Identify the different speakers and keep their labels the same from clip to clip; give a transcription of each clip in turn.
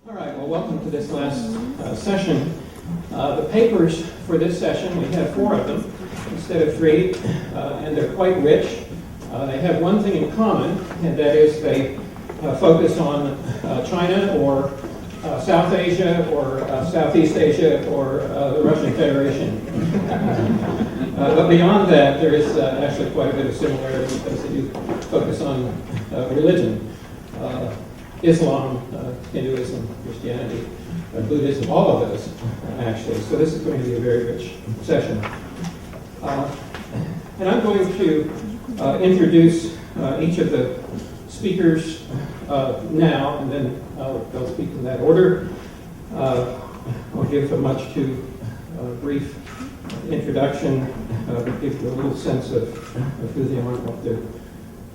Speaker 1: All right, well, welcome to this last session. The papers for this session, we have 4 of them instead of 3, and they're quite rich. They have one thing in common, and that is they focus on China or South Asia or Southeast Asia or the Russian Federation. But beyond that, there is actually quite a bit of similarity because they do focus on religion. Islam, Hinduism, Christianity, Buddhism, all of those, actually. So this is going to be a very rich session. And I'm going to introduce each of the speakers now, and then they'll speak in that order. I'll give a much too brief introduction, but give you a little sense of who they are and what they're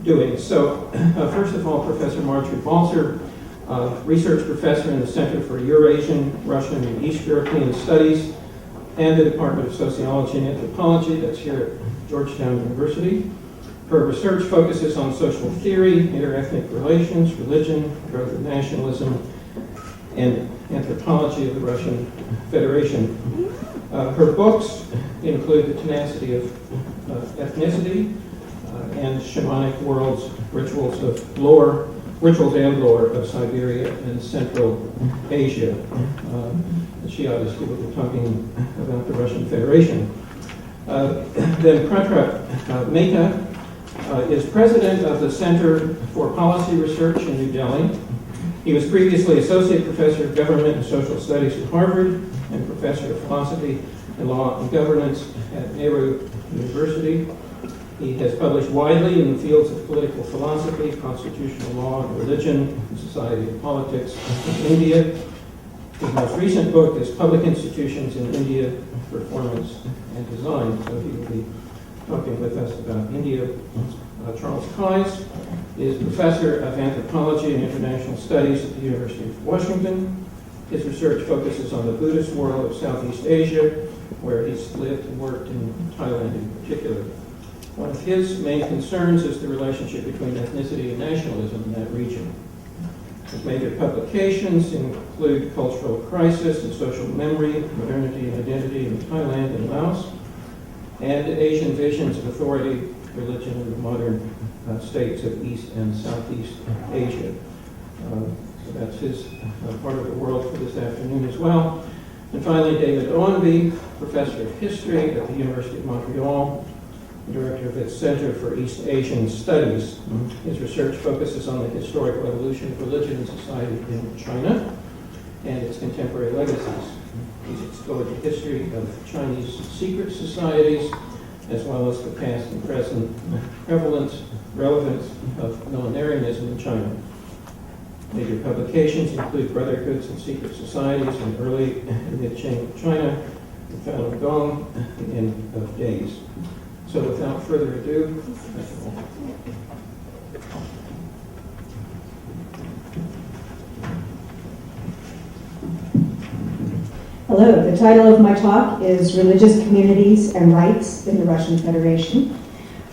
Speaker 1: doing. So, first of all, Professor Marjorie Balzer, research professor in the Center for Eurasian, Russian, and East European Studies, and the Department of Sociology and Anthropology, that's here at Georgetown University. Her research focuses on social theory, interethnic relations, religion, growth of nationalism, and anthropology of the Russian Federation. Her books include The Tenacity of Ethnicity, and Shamanic Worlds, Rituals and Lore of Siberia and Central Asia. She obviously will be talking about the Russian Federation. Then Pratra Mehta is president of the Center for Policy Research in New Delhi. He was previously associate professor of government and social studies at Harvard and professor of philosophy and law and governance at Nehru University. He has published widely in the fields of political philosophy, constitutional law, religion, society and politics in India. His most recent book is Public Institutions in India, Performance and Design, so he will be talking with us about India. Charles Keyes is professor of anthropology and international studies at the University of Washington. His research focuses on the Buddhist world of Southeast Asia, where he's lived and worked in Thailand in particular. One of his main concerns is the relationship between ethnicity and nationalism in that region. His major publications include Cultural Crisis and Social Memory, Modernity and Identity in Thailand and Laos, and Asian Visions of Authority, Religion, and the Modern States of East and Southeast Asia. So that's his part of the world for this afternoon as well. And finally, David Owenby, professor of history at the University of Montreal, director of its Center for East Asian Studies. His research focuses on the historical evolution of religion and society in China and its contemporary legacies. He's explored the history of Chinese secret societies, as well as the past and present relevance of millenarianism in China. Major publications include Brotherhoods and Secret Societies in early and mid-Qing China, and Falun Gong, The End of Days. So without further ado,
Speaker 2: hello, the title of my talk is Religious Communities and Rights in the Russian Federation.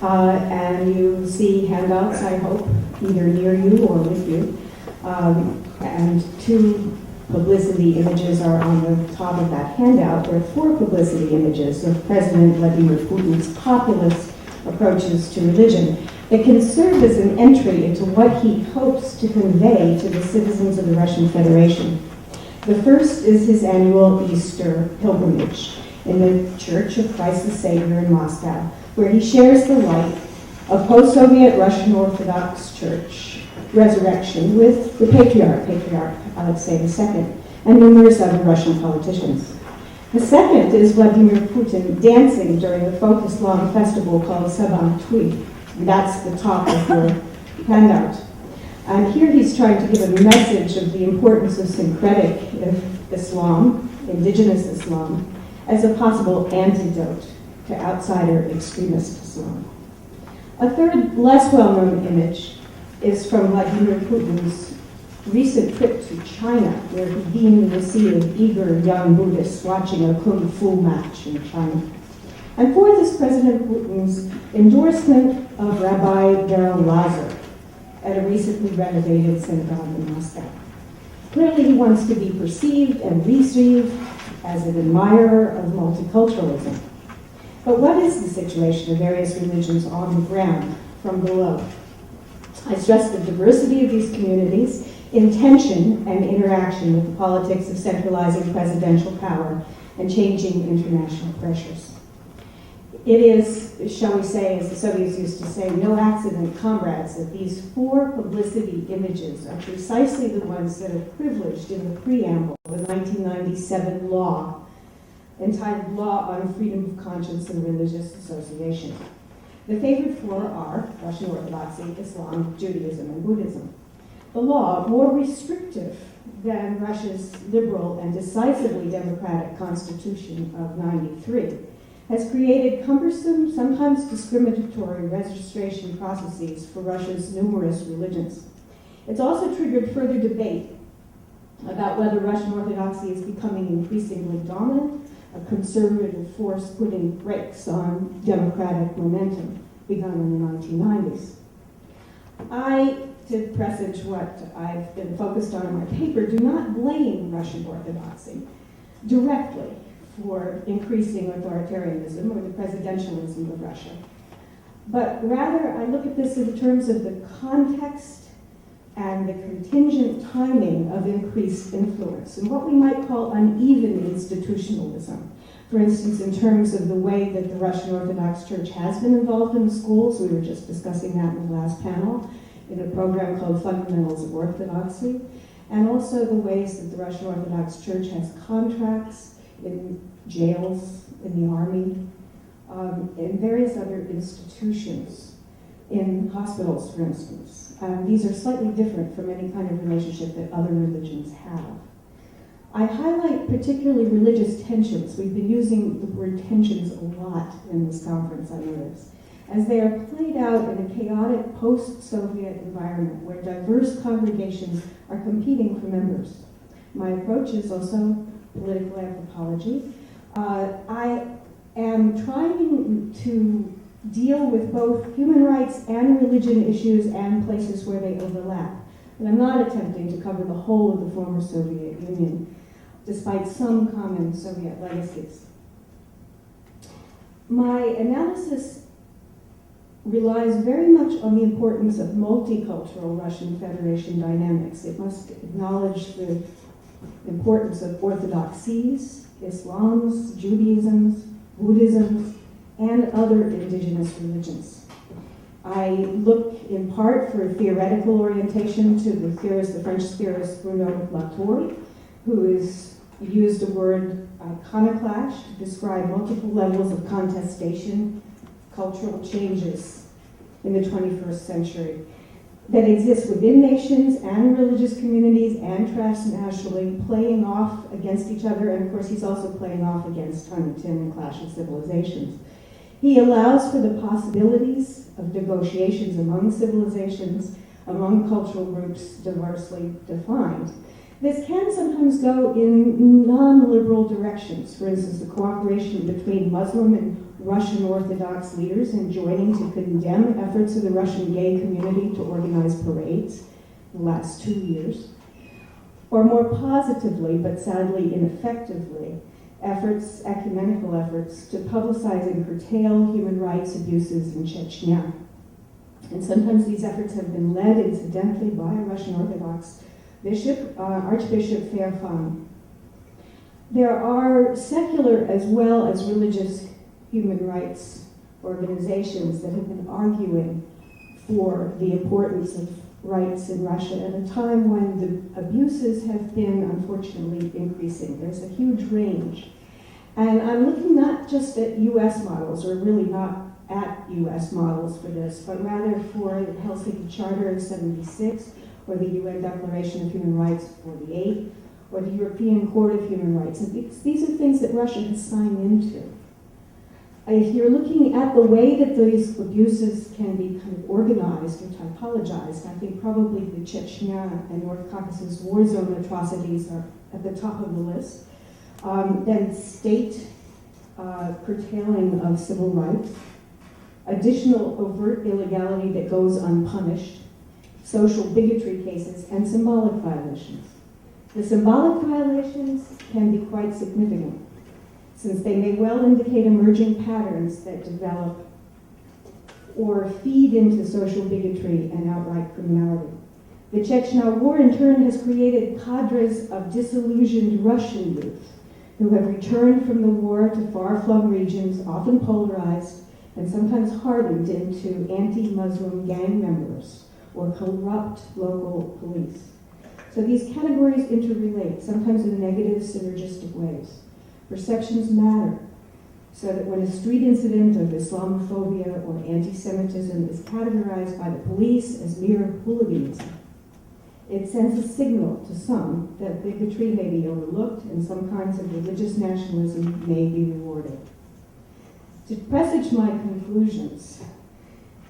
Speaker 2: And you see handouts, I hope, either near you or with you. And 2 publicity images are on the top of that handout. There are 4 publicity images of President Vladimir Putin's populist approaches to religion that can serve as an entry into what he hopes to convey to the citizens of the Russian Federation. The first is his annual Easter pilgrimage in the Church of Christ the Savior in Moscow, where he shares the light of post-Soviet Russian Orthodox Church resurrection with the Patriarch Alexei II, and numerous other Russian politicians. The second is Vladimir Putin dancing during a focus-long festival called Saban Tui. That's the top of your handout. And here he's trying to give a message of the importance of syncretic Islam, indigenous Islam, as a possible antidote to outsider extremist Islam. A third, less well-known image is from Vladimir Putin's recent trip to China, where he beamed the sea of eager young Buddhists watching a kung fu match in China. And fourth is President Putin's endorsement of Rabbi Beryl Lazar at a recently renovated synagogue in Moscow. Clearly, he wants to be perceived and received as an admirer of multiculturalism. But what is the situation of various religions on the ground from below? I stress the diversity of these communities in tension and interaction with the politics of centralizing presidential power and changing international pressures. It is, shall we say, as the Soviets used to say, no accident, comrades, that these four publicity images are precisely the ones that are privileged in the preamble of the 1997 law entitled Law on Freedom of Conscience and Religious Association. The favored four are Russian Orthodoxy, Islam, Judaism, and Buddhism. The law, more restrictive than Russia's liberal and decisively democratic constitution of '93, has created cumbersome, sometimes discriminatory registration processes for Russia's numerous religions. It's also triggered further debate about whether Russian Orthodoxy is becoming increasingly dominant, a conservative force putting brakes on democratic momentum begun in the 1990s. I, to presage what I've been focused on in my paper, do not blame Russian Orthodoxy directly for increasing authoritarianism or the presidentialism of Russia. But rather, I look at this in terms of the context and the contingent timing of increased influence and what we might call uneven institutionalism. For instance, in terms of the way that the Russian Orthodox Church has been involved in the schools, we were just discussing that in the last panel, in a program called Fundamentals of Orthodoxy, and also the ways that the Russian Orthodox Church has contracts in jails, in the army, in various other institutions, in hospitals, for instance. These are slightly different from any kind of relationship that other religions have. I highlight particularly religious tensions. We've been using the word tensions a lot in this conference, I notice, as they are played out in a chaotic post-Soviet environment where diverse congregations are competing for members. My approach is also political anthropology. I am trying to deal with both human rights and religion issues and places where they overlap. And I'm not attempting to cover the whole of the former Soviet Union, despite some common Soviet legacies. My analysis relies very much on the importance of multicultural Russian Federation dynamics. It must acknowledge the importance of orthodoxies, Islams, Judaisms, Buddhisms, and other indigenous religions. I look in part for theoretical orientation to the French theorist Bruno Latour, who has used the word iconoclash to describe multiple levels of contestation, cultural changes in the 21st century that exist within nations and religious communities and transnationally, playing off against each other, and of course he's also playing off against Huntington and Clash of Civilizations. He allows for the possibilities of negotiations among civilizations, among cultural groups diversely defined. This can sometimes go in non-liberal directions. For instance, the cooperation between Muslim and Russian Orthodox leaders in joining to condemn efforts of the Russian gay community to organize parades in the last 2 years. Or more positively, but sadly ineffectively, ecumenical efforts to publicize and curtail human rights abuses in Chechnya. And sometimes these efforts have been led, incidentally, by a Russian Orthodox bishop, Archbishop Fairfan. There are secular as well as religious human rights organizations that have been arguing for the importance of rights in Russia at a time when the abuses have been, unfortunately, increasing. There's a huge range. And I'm looking not just at US models, or really not at US models for this, but rather for the Helsinki Charter of '76, or the UN Declaration of Human Rights of '48, or the European Court of Human Rights. And these are things that Russia has signed into. If you're looking at the way that these abuses can be kind of organized or typologized, I think probably the Chechnya and North Caucasus war zone atrocities are at the top of the list. Then state curtailing of civil rights, additional overt illegality that goes unpunished, social bigotry cases, and symbolic violations. The symbolic violations can be quite significant, since they may well indicate emerging patterns that develop or feed into social bigotry and outright criminality. The Chechnya War, in turn, has created cadres of disillusioned Russian youth who have returned from the war to far-flung regions, often polarized and sometimes hardened into anti-Muslim gang members or corrupt local police. So these categories interrelate, sometimes in negative, synergistic ways. Perceptions matter, so that when a street incident of Islamophobia or anti-Semitism is categorized by the police as mere hooliganism, it sends a signal to some that bigotry may be overlooked and some kinds of religious nationalism may be rewarded. To presage my conclusions,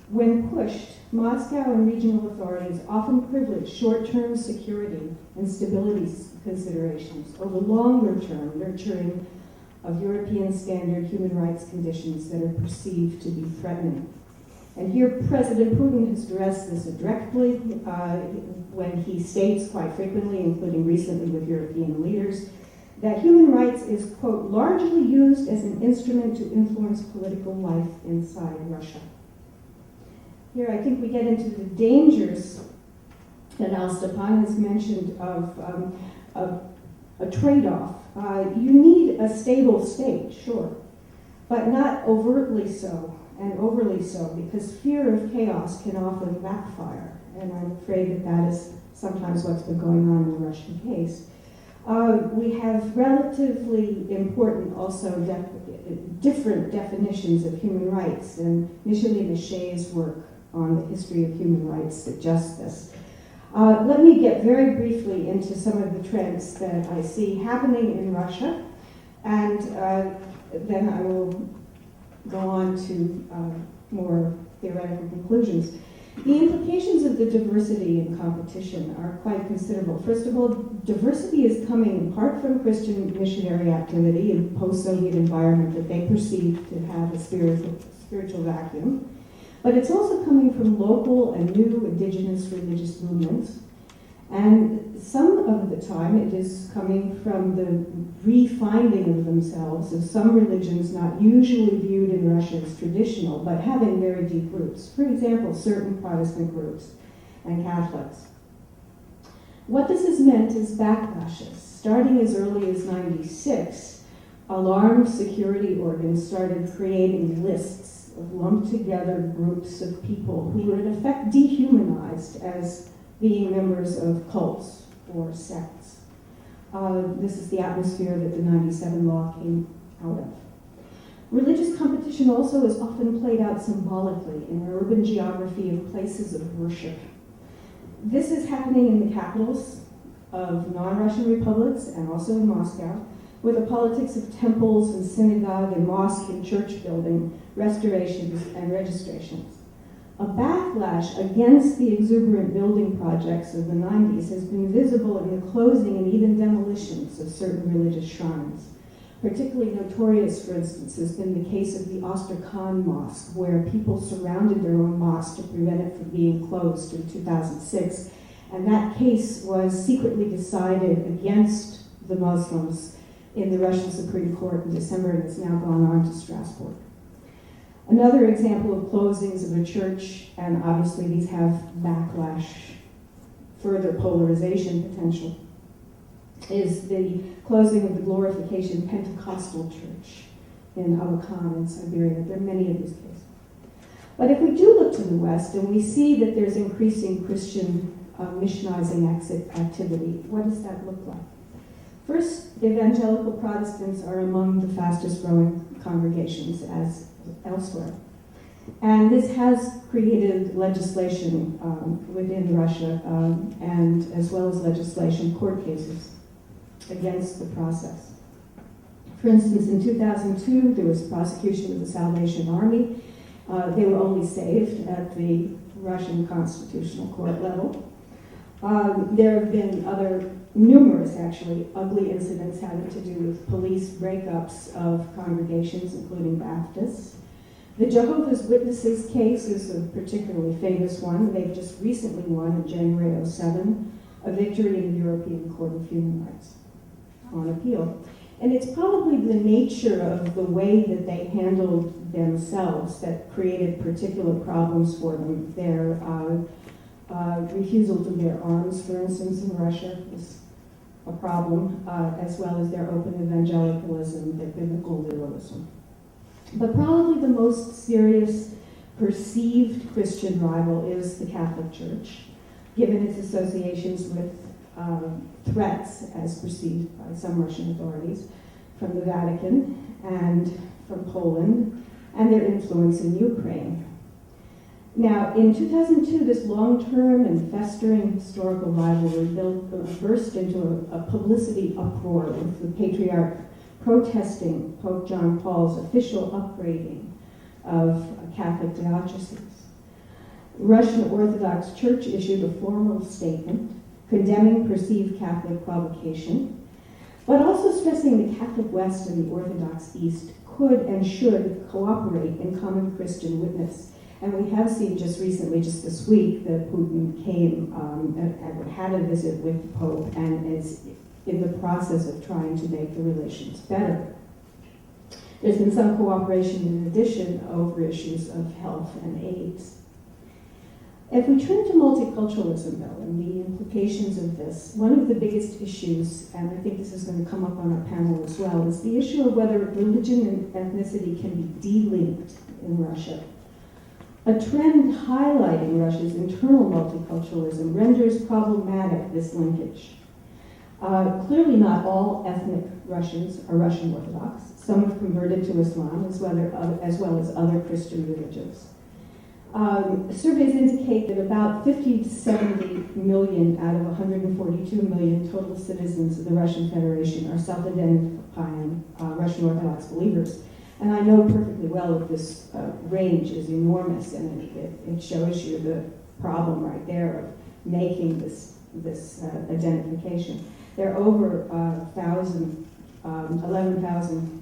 Speaker 2: when pushed, Moscow and regional authorities often privilege short-term security and stability considerations over longer-term nurturing of European standard human rights conditions that are perceived to be threatening. And here President Putin has addressed this directly when he states quite frequently, including recently with European leaders, that human rights is, quote, largely used as an instrument to influence political life inside Russia. Here I think we get into the dangers that Al Stepan has mentioned of a trade-off. You need a stable state, sure, but not overtly so and overly so, because fear of chaos can often backfire, and I'm afraid that that is sometimes what's been going on in the Russian case. We have relatively important also different definitions of human rights, and initially Miche's work on the history of human rights suggests this. Let me get very briefly into some of the trends that I see happening in Russia, and then I will go on to more theoretical conclusions. The implications of the diversity in competition are quite considerable. First of all, diversity is coming in part from Christian missionary activity in post-Soviet environment that they perceive to have a spiritual vacuum. But it's also coming from local and new indigenous religious movements. And some of the time it is coming from the refinding of themselves of some religions not usually viewed in Russia as traditional, but having very deep roots. For example, certain Protestant groups and Catholics. What this has meant is backlashes. Starting as early as '96, alarmed security organs started creating lists of lumped together groups of people who were in effect dehumanized as being members of cults or sects. This is the atmosphere that the '97 law came out of. Religious competition also is often played out symbolically in an urban geography of places of worship. This is happening in the capitals of non-Russian republics and also in Moscow, with the politics of temples and synagogue and mosque and church building, restorations and registrations. A backlash against the exuberant building projects of the '90s has been visible in the closing and even demolitions of certain religious shrines. Particularly notorious, for instance, has been the case of the Astrakhan Mosque, where people surrounded their own mosque to prevent it from being closed in 2006. And that case was secretly decided against the Muslims in the Russian Supreme Court in December, and has now gone on to Strasbourg. Another example of closings of a church, and obviously these have backlash, further polarization potential, is the closing of the Glorification Pentecostal Church in Abakan in Siberia. There are many of these cases. But if we do look to the West and we see that there's increasing Christian missionizing activity, what does that look like? First, evangelical Protestants are among the fastest growing congregations as elsewhere. And this has created legislation within Russia and as well as legislation, court cases against the process. For instance, in 2002, there was prosecution of the Salvation Army. They were only saved at the Russian Constitutional Court level. There have been numerous, actually, ugly incidents having to do with police breakups of congregations, including Baptists. The Jehovah's Witnesses case is a particularly famous one. They've just recently won in January '07 a victory in the European Court of Human Rights on appeal. And it's probably the nature of the way that they handled themselves that created particular problems for them. Their refusal to bear arms, for instance, in Russia is a problem, as well as their open evangelicalism, their biblical literalism. But probably the most serious perceived Christian rival is the Catholic Church, given its associations with threats, as perceived by some Russian authorities, from the Vatican and from Poland, and their influence in Ukraine. Now, in 2002, this long-term and festering historical rivalry burst into a publicity uproar, with the Patriarch protesting Pope John Paul's official upgrading of Catholic dioceses. Russian Orthodox Church issued a formal statement condemning perceived Catholic provocation, but also stressing the Catholic West and the Orthodox East could and should cooperate in common Christian witness. And we have seen just recently, just this week, that Putin came and had a visit with the Pope and is in the process of trying to make the relations better. There's been some cooperation in addition over issues of health and AIDS. If we turn to multiculturalism, though, and the implications of this, one of the biggest issues, and I think this is going to come up on our panel as well, is the issue of whether religion and ethnicity can be de-linked in Russia. A trend highlighting Russia's internal multiculturalism renders problematic this linkage. Clearly not all ethnic Russians are Russian Orthodox. Some have converted to Islam, as well as other Christian religions. Surveys indicate that about 50 to 70 million out of 142 million total citizens of the Russian Federation are self-identifying Russian Orthodox believers. And I know perfectly well that this range is enormous, and it shows you the problem right there of making this identification. There are over 11,000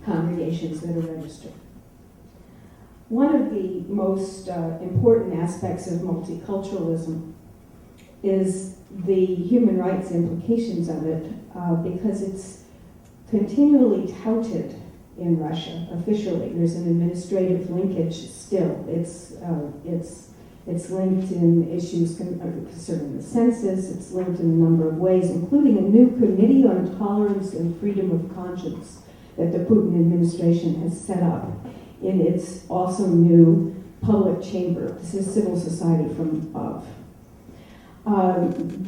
Speaker 2: congregations that are registered. One of the most important aspects of multiculturalism is the human rights implications of it, because it's continually touted in Russia officially. There's an administrative linkage still. It's linked in issues concerning the census. It's linked in a number of ways, including a new Committee on Tolerance and Freedom of Conscience that the Putin administration has set up in its also new public chamber. This is civil society from above.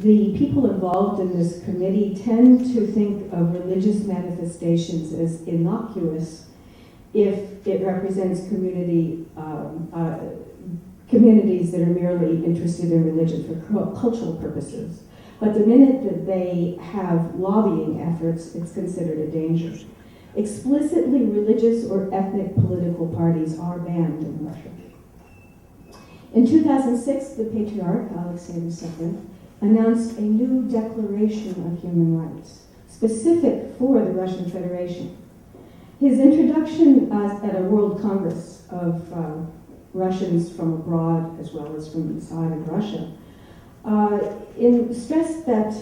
Speaker 2: The people involved in this committee tend to think of religious manifestations as innocuous if it represents communities that are merely interested in religion for cultural purposes. But the minute that they have lobbying efforts, it's considered a danger. Explicitly religious or ethnic political parties are banned in Russia. In 2006, the Patriarch, Alexei II, announced a new Declaration of Human Rights, specific for the Russian Federation. His introduction at a World Congress of Russians from abroad as well as from inside of Russia stressed that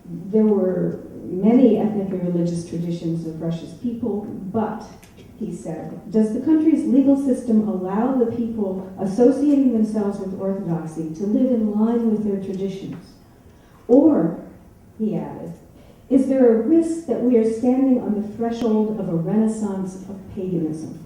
Speaker 2: there were many ethnic and religious traditions of Russia's people, but, he said, does the country's legal system allow the people associating themselves with orthodoxy to live in line with their traditions? Or, he added, is there a risk that we are standing on the threshold of a renaissance of paganism?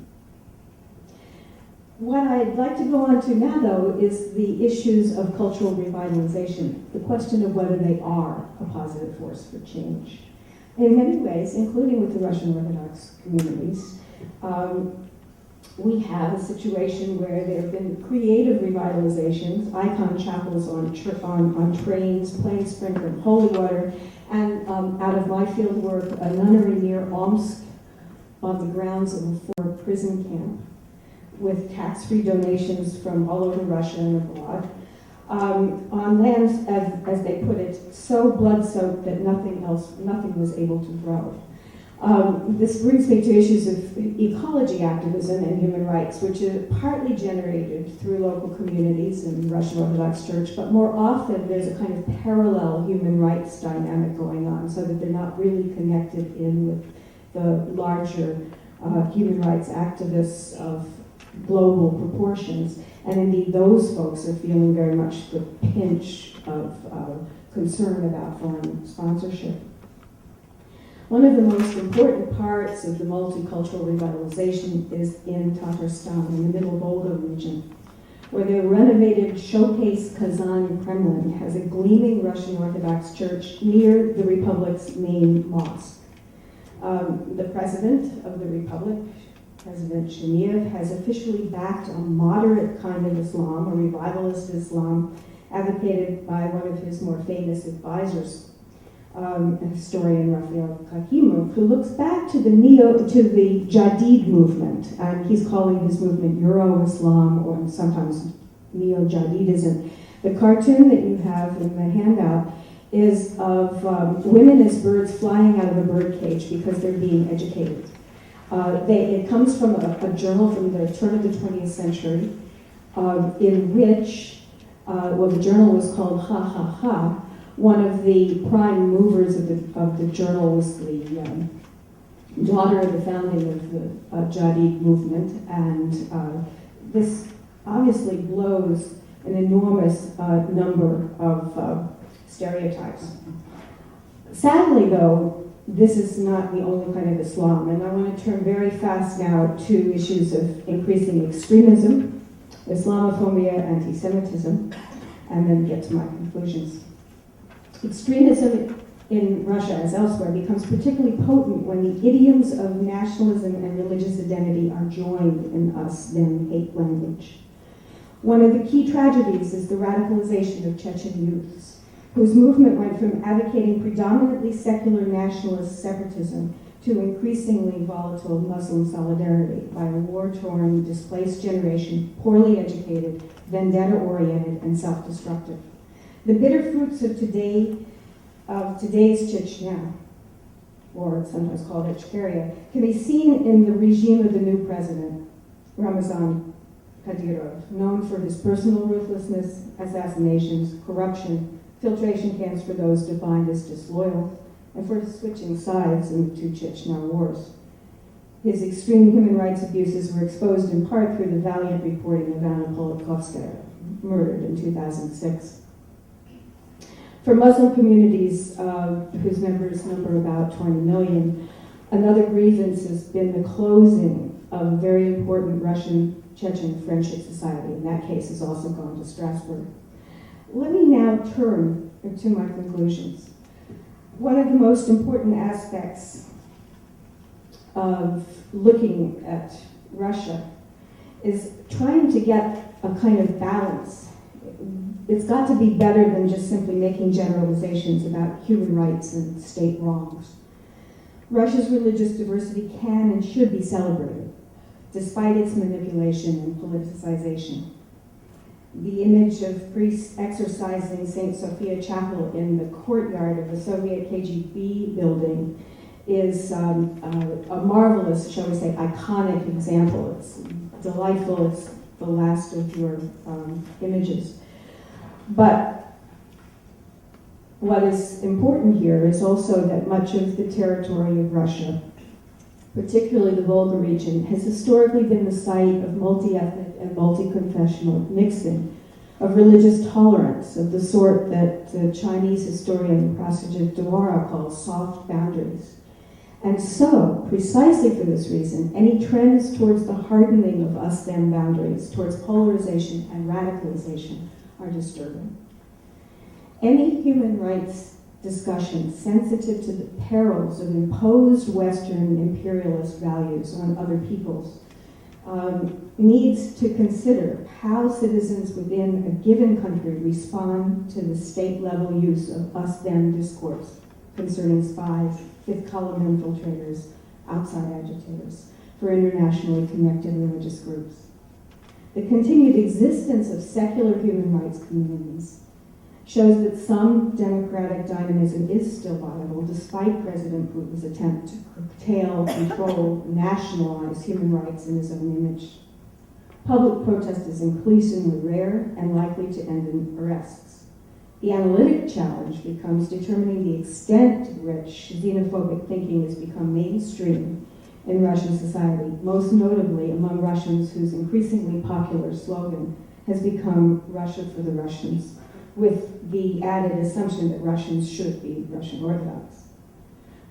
Speaker 2: What I'd like to go on to now, though, is the issues of cultural revitalization, the question of whether they are a positive force for change. In many ways, including with the Russian Orthodox communities, we have a situation where there have been creative revitalizations, icon chapels on trains, playing sprinkling holy water, and out of my field work, a nunnery near Omsk on the grounds of a former prison camp, with tax-free donations from all over Russia and abroad, on lands, as they put it, so blood-soaked that nothing was able to grow. This brings me to issues of ecology activism and human rights, which are partly generated through local communities and the Russian Orthodox Church, but more often there's a kind of parallel human rights dynamic going on, so that they're not really connected in with the larger human rights activists of global proportions. And indeed, those folks are feeling very much the pinch of concern about foreign sponsorship. One of the most important parts of the multicultural revitalization is in Tatarstan, in the Middle Volga region, where the renovated showcase Kazan Kremlin has a gleaming Russian Orthodox church near the Republic's main mosque. The president of the Republic, President Shemiev, has officially backed a moderate kind of Islam, a revivalist Islam, advocated by one of his more famous advisors, historian Raphael Kahimov, who looks back to the Jadid movement, and he's calling his movement Euro-Islam or sometimes Neo-Jadidism. The cartoon that you have in the handout is of women as birds flying out of a bird cage because they're being educated. It comes from a journal from the turn of the 20th century, in which, the journal was called Ha Ha Ha. One of the prime movers of the journal was the daughter of the founding of the Jadid movement, and this obviously blows an enormous number of stereotypes. Sadly, though, this is not the only kind of Islam, and I want to turn very fast now to issues of increasing extremism, Islamophobia, anti-Semitism, and then get to my conclusions. Extremism in Russia, as elsewhere, becomes particularly potent when the idioms of nationalism and religious identity are joined in us-them hate language. One of the key tragedies is the radicalization of Chechen youths, whose movement went from advocating predominantly secular nationalist separatism to increasingly volatile Muslim solidarity by a war-torn, displaced generation, poorly educated, vendetta-oriented, and self-destructive. The bitter fruits of today's Chechnya, or sometimes called Ichkeria, can be seen in the regime of the new president, Ramzan Kadyrov, known for his personal ruthlessness, assassinations, corruption, filtration camps for those defined as disloyal, and for switching sides in the two Chechnya wars. His extreme human rights abuses were exposed in part through the valiant reporting of Anna Politkovskaya, murdered in 2006. For Muslim communities, whose members number about 20 million, another grievance has been the closing of a very important Russian-Chechen Friendship Society. In that case, has also gone to Strasbourg. Let me now turn to my conclusions. One of the most important aspects of looking at Russia is trying to get a kind of balance. It's got to be better than just simply making generalizations about human rights and state wrongs. Russia's religious diversity can and should be celebrated, despite its manipulation and politicization. The image of priests exercising St. Sophia Chapel in the courtyard of the Soviet KGB building is a marvelous, shall we say, iconic example. It's delightful. It's the last of your images. But what is important here is also that much of the territory of Russia, particularly the Volga region, has historically been the site of multi-ethnic and multi-confessional mixing, of religious tolerance, of the sort that the Chinese historian Prasajit Dwara calls soft boundaries. And so, precisely for this reason, any trends towards the hardening of us-them boundaries, towards polarization and radicalization, are disturbing. Any human rights discussion sensitive to the perils of imposed Western imperialist values on other peoples needs to consider how citizens within a given country respond to the state-level use of us-them discourse concerning spies, fifth column infiltrators, outside agitators for internationally connected religious groups. The continued existence of secular human rights communities shows that some democratic dynamism is still viable despite President Putin's attempt to curtail, control, nationalize human rights in his own image. Public protest is increasingly rare and likely to end in arrests. The analytic challenge becomes determining the extent to which xenophobic thinking has become mainstream in Russian society, most notably among Russians whose increasingly popular slogan has become Russia for the Russians, with the added assumption that Russians should be Russian Orthodox.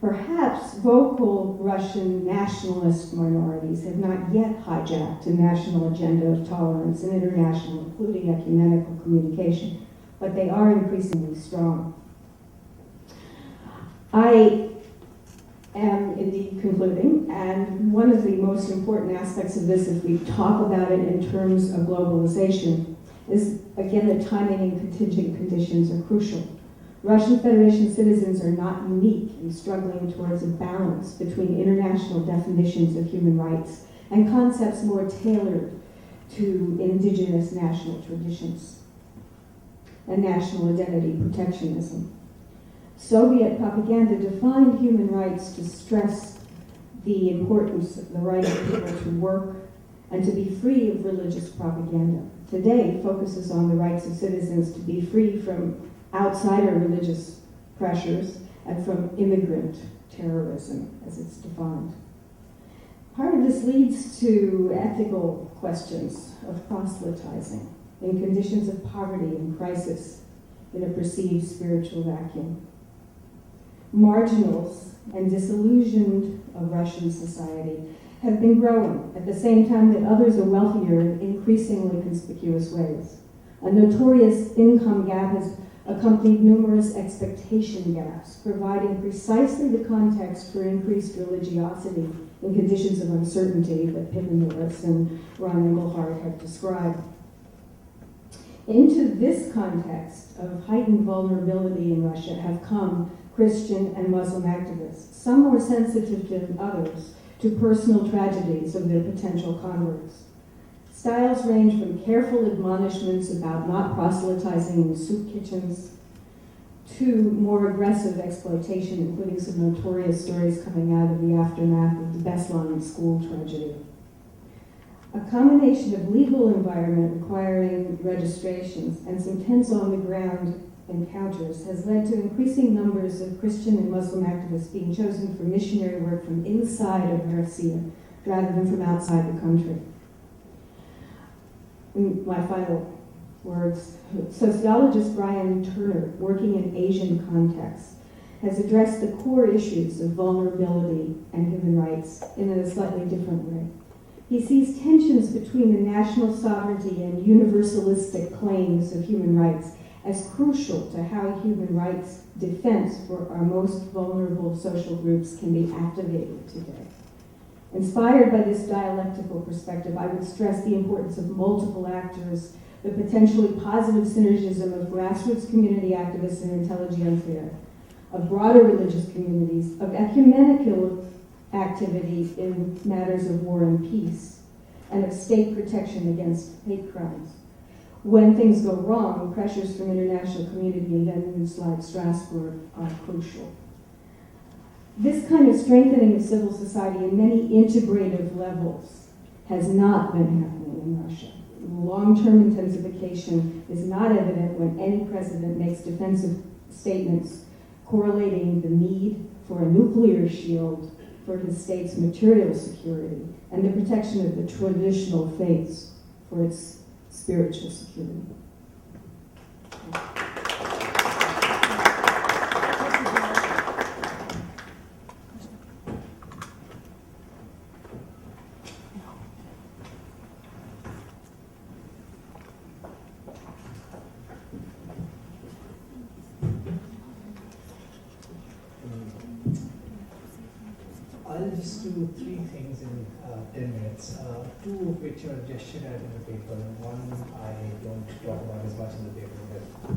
Speaker 2: Perhaps vocal Russian nationalist minorities have not yet hijacked a national agenda of tolerance and international, including ecumenical communication, but they are increasingly strong. I am indeed concluding, and one of the most important aspects of this, if we talk about it in terms of globalization, is again that timing and contingent conditions are crucial. Russian Federation citizens are not unique in struggling towards a balance between international definitions of human rights and concepts more tailored to indigenous national traditions and national identity protectionism. Soviet propaganda defined human rights to stress the importance of the right of people to work and to be free of religious propaganda. Today focuses on the rights of citizens to be free from outsider religious pressures and from immigrant terrorism, as it's defined. Part of this leads to ethical questions of proselytizing in conditions of poverty and crisis in a perceived spiritual vacuum. Marginals and disillusioned of Russian society have been growing at the same time that others are wealthier in increasingly conspicuous ways. A notorious income gap has accompanied numerous expectation gaps, providing precisely the context for increased religiosity in conditions of uncertainty that Pippin Norris and Ron Engelhardt have described. Into this context of heightened vulnerability in Russia have come Christian and Muslim activists, some more sensitive than others to personal tragedies of their potential converts. Styles range from careful admonishments about not proselytizing in soup kitchens to more aggressive exploitation, including some notorious stories coming out of the aftermath of the Beslan school tragedy. A combination of legal environment requiring registrations and some tense on-the-ground encounters has led to increasing numbers of Christian and Muslim activists being chosen for missionary work from inside of Russia rather than from outside the country. My final words. Sociologist Brian Turner, working in Asian contexts, has addressed the core issues of vulnerability and human rights in a slightly different way. He sees tensions between the national sovereignty and universalistic claims of human rights as crucial to how human rights defense for our most vulnerable social groups can be activated today. Inspired by this dialectical perspective, I would stress the importance of multiple actors, the potentially positive synergism of grassroots community activists and intelligentsia, of broader religious communities, of ecumenical activity in matters of war and peace, and of state protection against hate crimes. When things go wrong, pressures from international community and venues like Strasbourg are crucial. This kind of strengthening of civil society in many integrative levels has not been happening in Russia. Long-term intensification is not evident when any president makes defensive statements correlating the need for a nuclear shield for his state's material security and the protection of the traditional faiths for its spiritual security.
Speaker 3: I'll just do three things in 10 minutes, two of which are gestured at in the paper. One I don't talk about as much in the paper,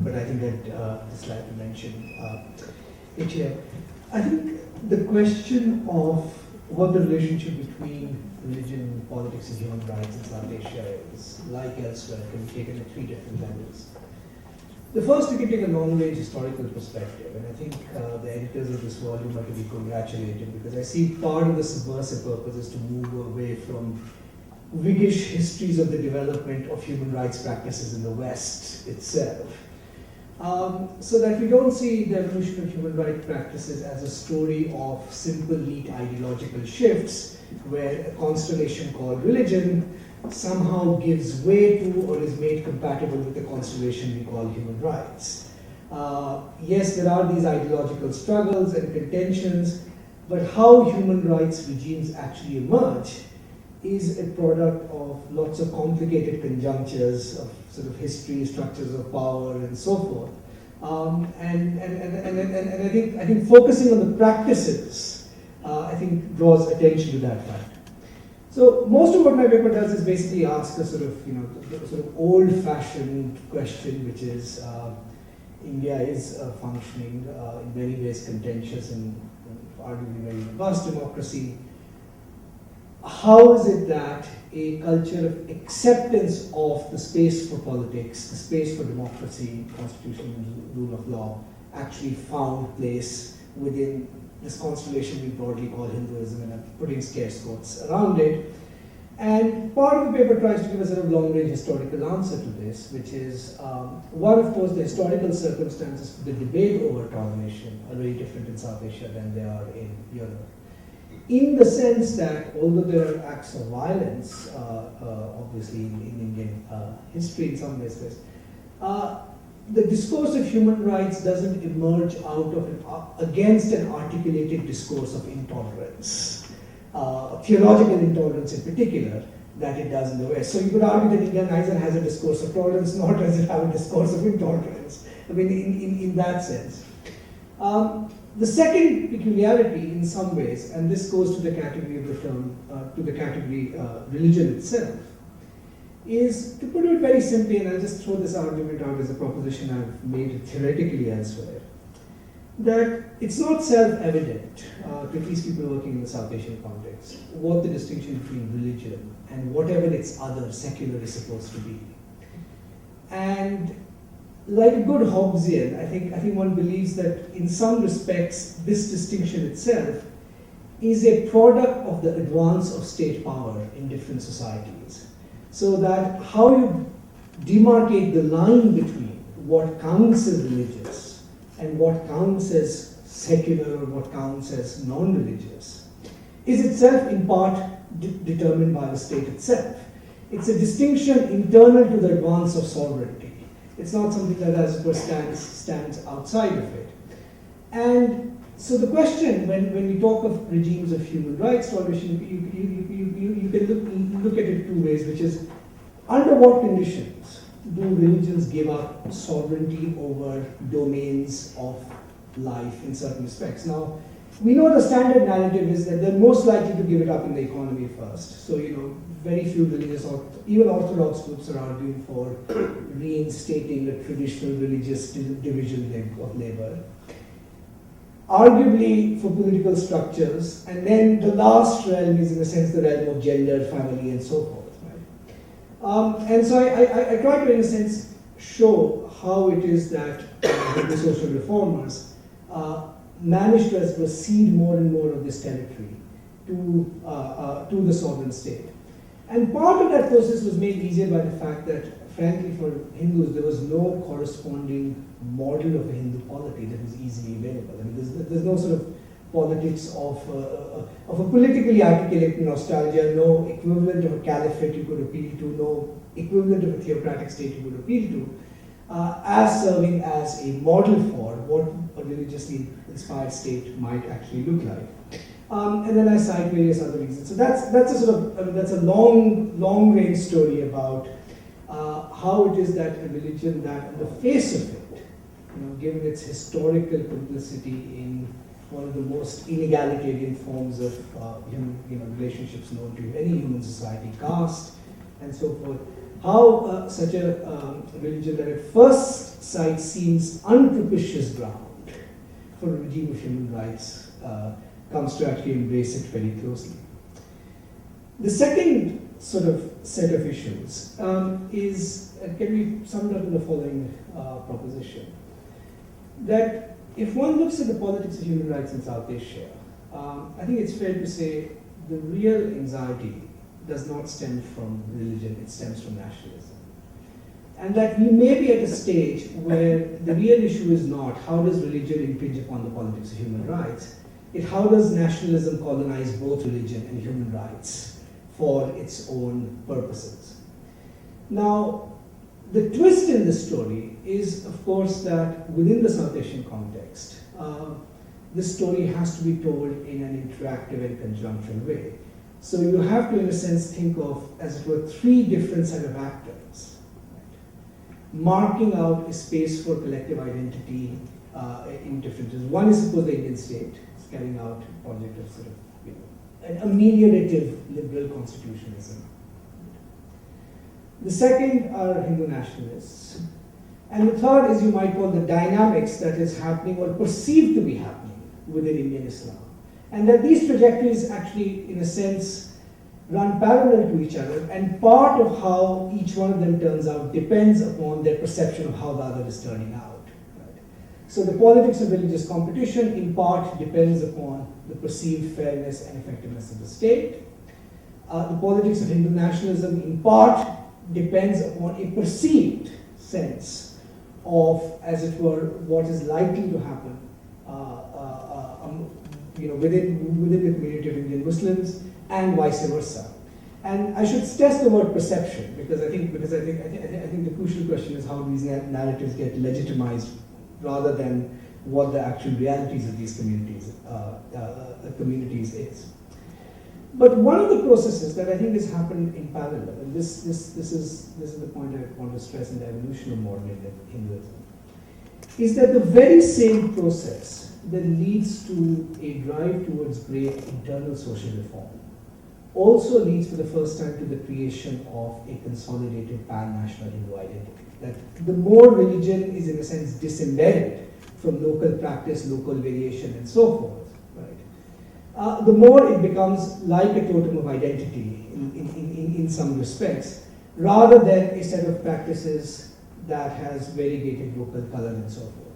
Speaker 3: but I think that just like to mention it here. I think the question of what the relationship between religion, politics, and human rights in South Asia is, like elsewhere, can be taken at three different levels. The first, we can take a long-range historical perspective, and I think the editors of this volume are to be congratulated, because I see part of the subversive purpose is to move away from Whiggish histories of the development of human rights practices in the West itself, so that we don't see the evolution of human rights practices as a story of simple, neat ideological shifts, where a constellation called religion somehow gives way to or is made compatible with the constellation we call human rights. Yes, there are these ideological struggles and contentions, but how human rights regimes actually emerge is a product of lots of complicated conjunctures of sort of history, structures of power, and so forth. And I think focusing on the practices, I think draws attention to that fact. So most of what my paper does is basically ask a sort of, the sort of old-fashioned question, which is India is functioning in many ways contentious and arguably very robust democracy. How is it that a culture of acceptance of the space for politics, the space for democracy, constitutional rule of law, actually found place within this constellation we broadly call Hinduism, and I'm putting scarce quotes around it? And part of the paper tries to give a sort of long-range historical answer to this, which is, one, of course, the historical circumstances for the debate over domination are very different in South Asia than they are in Europe. In the sense that, although there are acts of violence, obviously in Indian history in some ways, the discourse of human rights doesn't emerge out of against an articulated discourse of intolerance, theological intolerance in particular, that it does in the West. So you could argue that India neither has a discourse of tolerance nor does it have a discourse of intolerance. I mean, in that sense. The second peculiarity, in some ways, and this goes to the category of the term, to the category religion itself, is, to put it very simply, and I'll just throw this argument out as a proposition I've made theoretically elsewhere, that it's not self-evident to at least people working in the South Asian context what the distinction between religion and whatever its other secular is supposed to be. And like a good Hobbesian, I think one believes that in some respects this distinction itself is a product of the advance of state power in different societies. So that how you demarcate the line between what counts as religious and what counts as secular or what counts as non-religious is itself in part determined by the state itself. It's a distinction internal to the advance of sovereignty. It's not something that, as it were, stands outside of it. And so the question, when we talk of regimes of human rights toleration, you can look at it two ways, which is, under what conditions do religions give up sovereignty over domains of life in certain respects? Now, we know the standard narrative is that they're most likely to give it up in the economy first. So, very few religious, or even orthodox groups are arguing for reinstating a traditional religious division of labor. Arguably for political structures, and then the last realm is, in a sense, the realm of gender, family, and so forth. Right? And so I try to, in a sense, show how it is that the social reformers managed to cede more and more of this territory to the sovereign state. And part of that process was made easier by the fact that, frankly, for Hindus, there was no corresponding model of a Hindu polity that was easily available. I mean, there's no sort of politics of a politically articulate nostalgia, no equivalent of a caliphate you could appeal to, no equivalent of a theocratic state you could appeal to, as serving as a model for what a religiously inspired state might actually look like. And then I cite various other reasons. So that's a sort of, that's a long range story about how it is that a religion that, on the face of it, given its historical complicity in one of the most inegalitarian forms of relationships known to any human society, caste, and so forth, how such a religion that at first sight seems unpropitious ground for a regime of human rights comes to actually embrace it very closely. The second sort of set of issues can be summed up in the following proposition. That if one looks at the politics of human rights in South Asia, I think it's fair to say the real anxiety does not stem from religion, it stems from nationalism. And that we may be at a stage where the real issue is not how does religion impinge upon the politics of human rights, it's how does nationalism colonize both religion and human rights for its own purposes. Now, the twist in this story is, of course, that within the South Asian context, this story has to be told in an interactive and conjunctural way. So you have to, in a sense, think of, as it were, three different set of actors, right, marking out a space for collective identity in different ways. One is, suppose, the Indian state is carrying out a project of sort of, an ameliorative liberal constitutionalism. The second are Hindu nationalists. And the third is, you might call, the dynamics that is happening or perceived to be happening within Indian Islam. And that these trajectories actually, in a sense, run parallel to each other, and part of how each one of them turns out depends upon their perception of how the other is turning out. Right? So the politics of religious competition, in part, depends upon the perceived fairness and effectiveness of the state. The politics of Hindu nationalism, in part, depends upon a perceived sense of, as it were, what is likely to happen within the community of Indian Muslims, and vice versa. And I should stress the word perception, because I think the crucial question is how these narratives get legitimized, rather than what the actual realities of these communities is. But one of the processes that I think has happened in parallel, and this is the point I want to stress in the evolution of modern Hinduism, is that the very same process that leads to a drive towards great internal social reform also leads for the first time to the creation of a consolidated pan-national Hindu identity. That the more religion is, in a sense, disembedded from local practice, local variation, and so forth, right, the more it becomes like a totem of identity in some respects, rather than a set of practices that has variegated local color and so forth.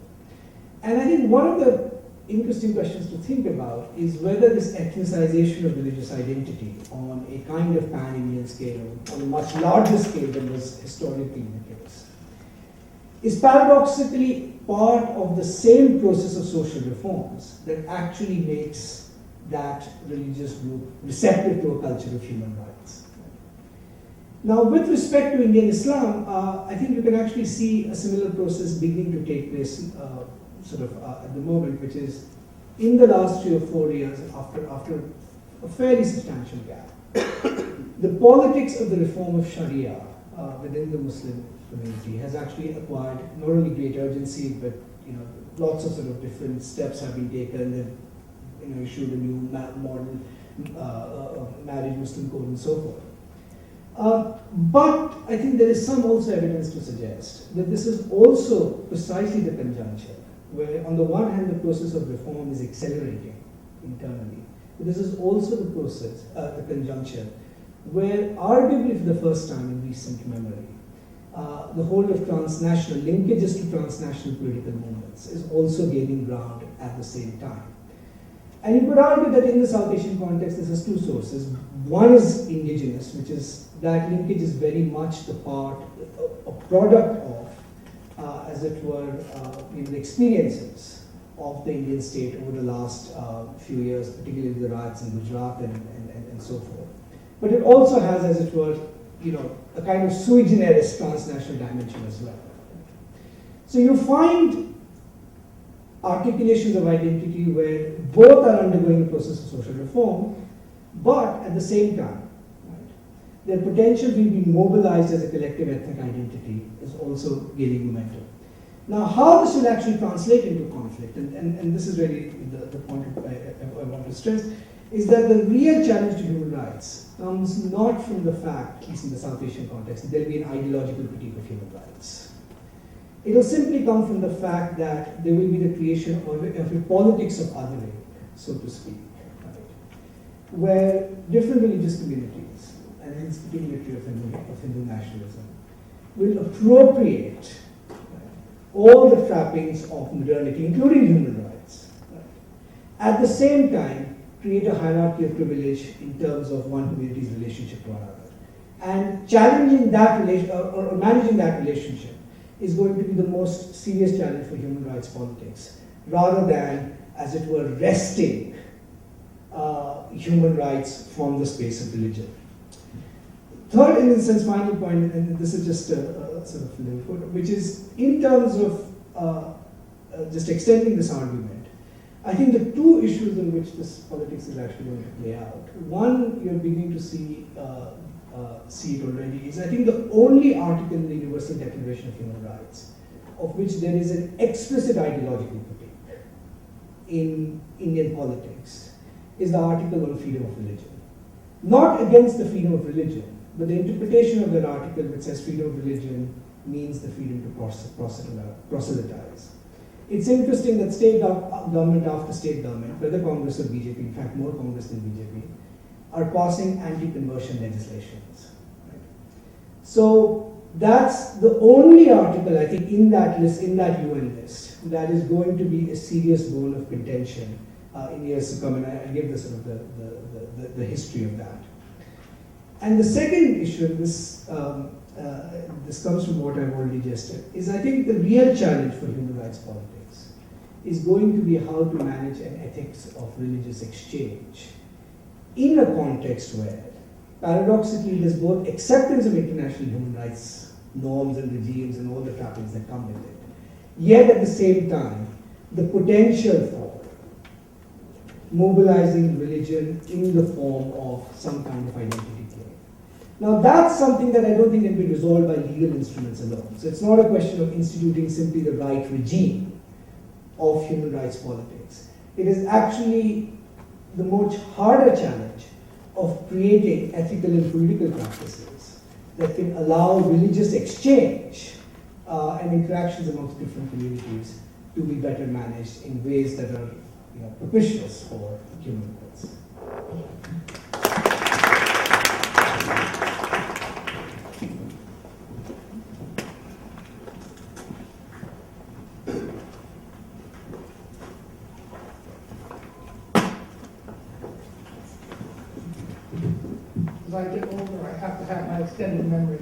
Speaker 3: And I think one of the interesting questions to think about is whether this ethnicization of religious identity on a kind of pan-Indian scale, on a much larger scale than was historically the case, is paradoxically part of the same process of social reforms that actually makes that religious group receptive to a culture of human rights. Now, with respect to Indian Islam, I think you can actually see a similar process beginning to take place at the moment, which is in the last 3 or 4 years, after a fairly substantial gap, the politics of the reform of Sharia within the Muslim community has actually acquired not only great urgency, but lots of sort of different steps have been taken. They've issued a new modern marriage Muslim code and so forth. But I think there is some also evidence to suggest that this is also precisely the conjuncture where, on the one hand, the process of reform is accelerating internally, but this is also the process, the conjuncture, where arguably for the first time in recent memory, the whole of transnational linkages to transnational political movements is also gaining ground at the same time. And you could argue that in the South Asian context, this has two sources. One is indigenous, which is that linkage is very much the product of, as it were, the experiences of the Indian state over the last few years, particularly the riots in Gujarat and so forth. But it also has, as it were, a kind of sui generis transnational dimension as well. So you find articulations of identity where both are undergoing the process of social reform, but at the same time, right, their potential to be mobilized as a collective ethnic identity is also gaining momentum. Now, how this will actually translate into conflict, and this is really the point I want to stress, is that the real challenge to human rights comes not from the fact, at least in the South Asian context, that there will be an ideological critique of human rights. It will simply come from the fact that there will be the creation of a politics of othering, so to speak, right, where different religious communities, and encyclicity of Hindu nationalism, will appropriate all the trappings of modernity, including human rights. At the same time, create a hierarchy of privilege in terms of one community's relationship to another. And challenging that relation, or managing that relationship is going to be the most serious challenge for human rights politics, rather than, as it were, wresting human rights from the space of religion. Third, in a sense, final point, and this is just a sort of little foot, which is in terms of just extending this argument, I think the two issues in which this politics is actually going to play out. One, you're beginning to see it already, is I think the only article in the Universal Declaration of Human Rights of which there is an explicit ideological critique in Indian politics is the article on freedom of religion. Not against the freedom of religion, but the interpretation of that article which says freedom of religion means the freedom to proselytize. It's interesting that state government after state government, whether Congress or BJP, in fact more Congress than BJP, are passing anti-conversion legislations. Right? So that's the only article, I think, in that list, in that UN list, that is going to be a serious bone of contention in years to come, and I give the sort of the history of that. And the second issue, this comes from what I've already gestured, is I think the real challenge for human rights politics is going to be how to manage an ethics of religious exchange in a context where, paradoxically, there's both acceptance of international human rights norms and regimes and all the trappings that come with it, yet at the same time, the potential for mobilizing religion in the form of some kind of identity claim. Now that's something that I don't think can be resolved by legal instruments alone. So it's not a question of instituting simply the right regime of human rights politics. It is actually the much harder challenge of creating ethical and political practices that can allow religious exchange and interactions amongst different communities to be better managed in ways that are propitious for human rights.
Speaker 4: As I get older, I have to have my extended memory.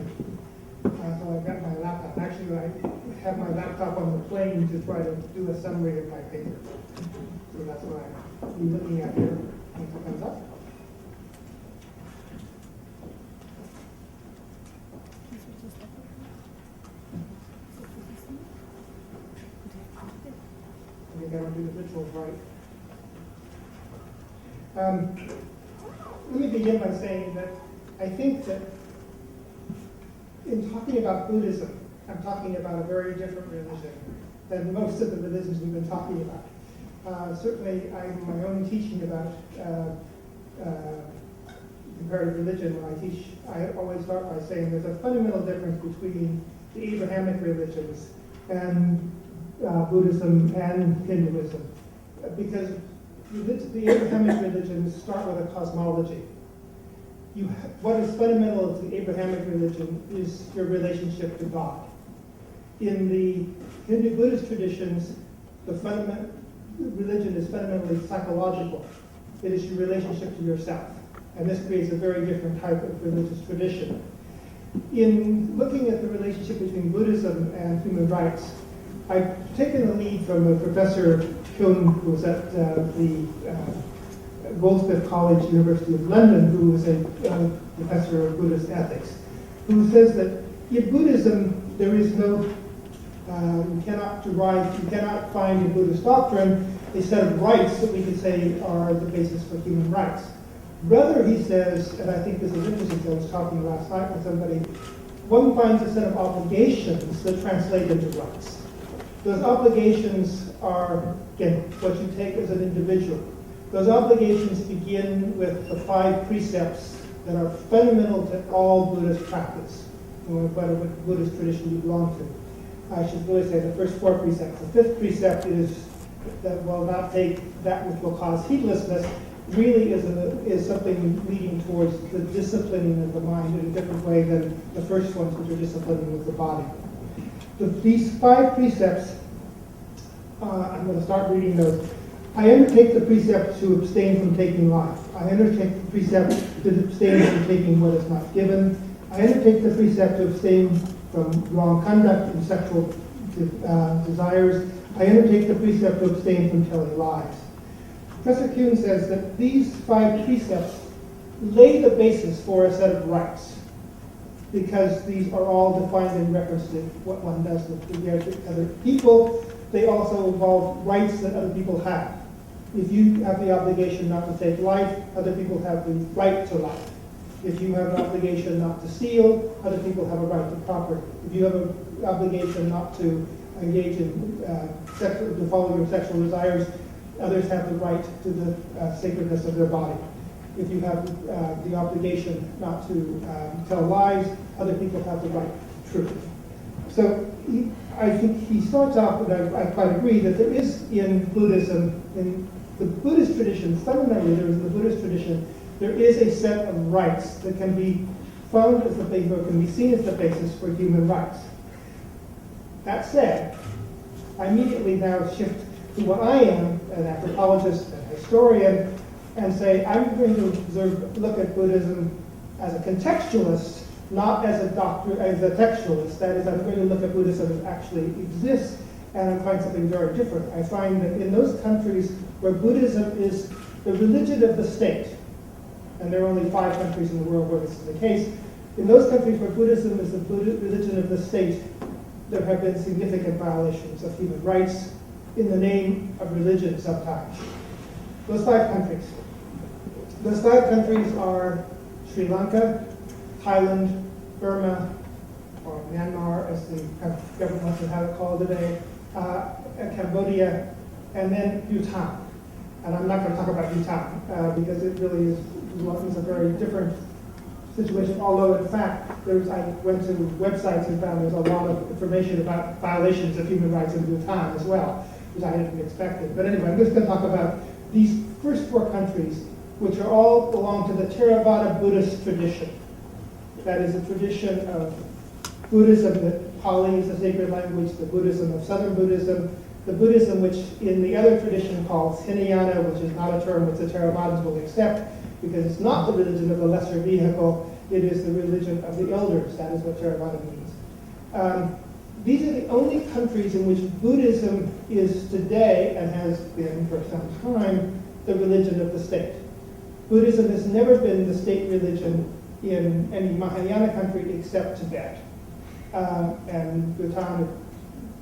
Speaker 4: So I've got my laptop. Actually, I have my laptop on the plane to try to do a summary of my paper. So that's what I'll be looking at here once it comes up. I think I don't do the rituals right. Let me begin by saying that I think that in talking about Buddhism, I'm talking about a very different religion than most of the religions we've been talking about. Certainly, my own teaching about comparative religion, when I teach, I always start by saying there's a fundamental difference between the Abrahamic religions and Buddhism and Hinduism, because the Abrahamic religions start with a cosmology. What is fundamental to the Abrahamic religion is your relationship to God. In the Hindu-Buddhist traditions, the religion is fundamentally psychological. It is your relationship to yourself. And this creates a very different type of religious tradition. In looking at the relationship between Buddhism and human rights, I've taken the lead from a professor who was at the Goldsmith College, University of London, who was a professor of Buddhist ethics, who says that in Buddhism there is no, you cannot find in Buddhist doctrine a set of rights that we could say are the basis for human rights. Rather, he says, and I think this is interesting, I was talking last night with somebody, one finds a set of obligations that translate into rights. Those obligations are, again, what you take as an individual. Those obligations begin with the 5 precepts that are fundamental to all Buddhist practice, no matter what Buddhist tradition you belong to. I should really say the first 4 precepts. The 5th precept is that will not take that which will cause heedlessness, really is something leading towards the disciplining of the mind in a different way than the first ones, which are disciplining of the body. These 5 precepts, I'm going to start reading those. I undertake the precept to abstain from taking life. I undertake the precept to abstain from taking what is not given. I undertake the precept to abstain from wrong conduct and sexual desires. I undertake the precept to abstain from telling lies. Professor Kuhn says that these 5 precepts lay the basis for a set of rights, because these are all defined in reference to what one does with regard to other people. They also involve rights that other people have. If you have the obligation not to take life, other people have the right to life. If you have an obligation not to steal, other people have a right to property. If you have an obligation not to engage in to follow your sexual desires, others have the right to the sacredness of their body. If you have the obligation not to tell lies, other people have the right to truth. So I think he starts off, and I quite agree, that there is in Buddhism, in the Buddhist tradition, fundamentally there is in the Buddhist tradition, there is a set of rights that can be found as the basis, or can be seen as the basis for human rights. That said, I immediately now shift to what I am, an anthropologist, an historian, and say I'm going to look at Buddhism as a contextualist, not as a doctor, as a textualist. That is, I'm going to look at Buddhism as it actually exists, and I find something very different. I find that in those countries where Buddhism is the religion of the state, and there are only 5 countries in the world where this is the case, in those countries where Buddhism is the religion of the state, there have been significant violations of human rights in the name of religion sometimes. Those 5 countries. Those 5 countries are Sri Lanka, Thailand, Burma, or Myanmar, as the government wants to have it called today, Cambodia, and then Bhutan. And I'm not going to talk about Bhutan because it really is a very different situation, although in fact, I went to websites and found there's a lot of information about violations of human rights in Bhutan as well, which I hadn't expected. But anyway, I'm just going to talk about these first 4 countries, which are all belong to the Theravada Buddhist tradition. That is a tradition of Buddhism that Pali is a sacred language, the Buddhism of Southern Buddhism, the Buddhism which in the other tradition called Hinayana, which is not a term which the Theravadas will accept, because it's not the religion of the lesser vehicle, it is the religion of the elders. That is what Theravada means. These are the only countries in which Buddhism is today, and has been for some time, the religion of the state. Buddhism has never been the state religion in any Mahayana country except Tibet. And Bhutan,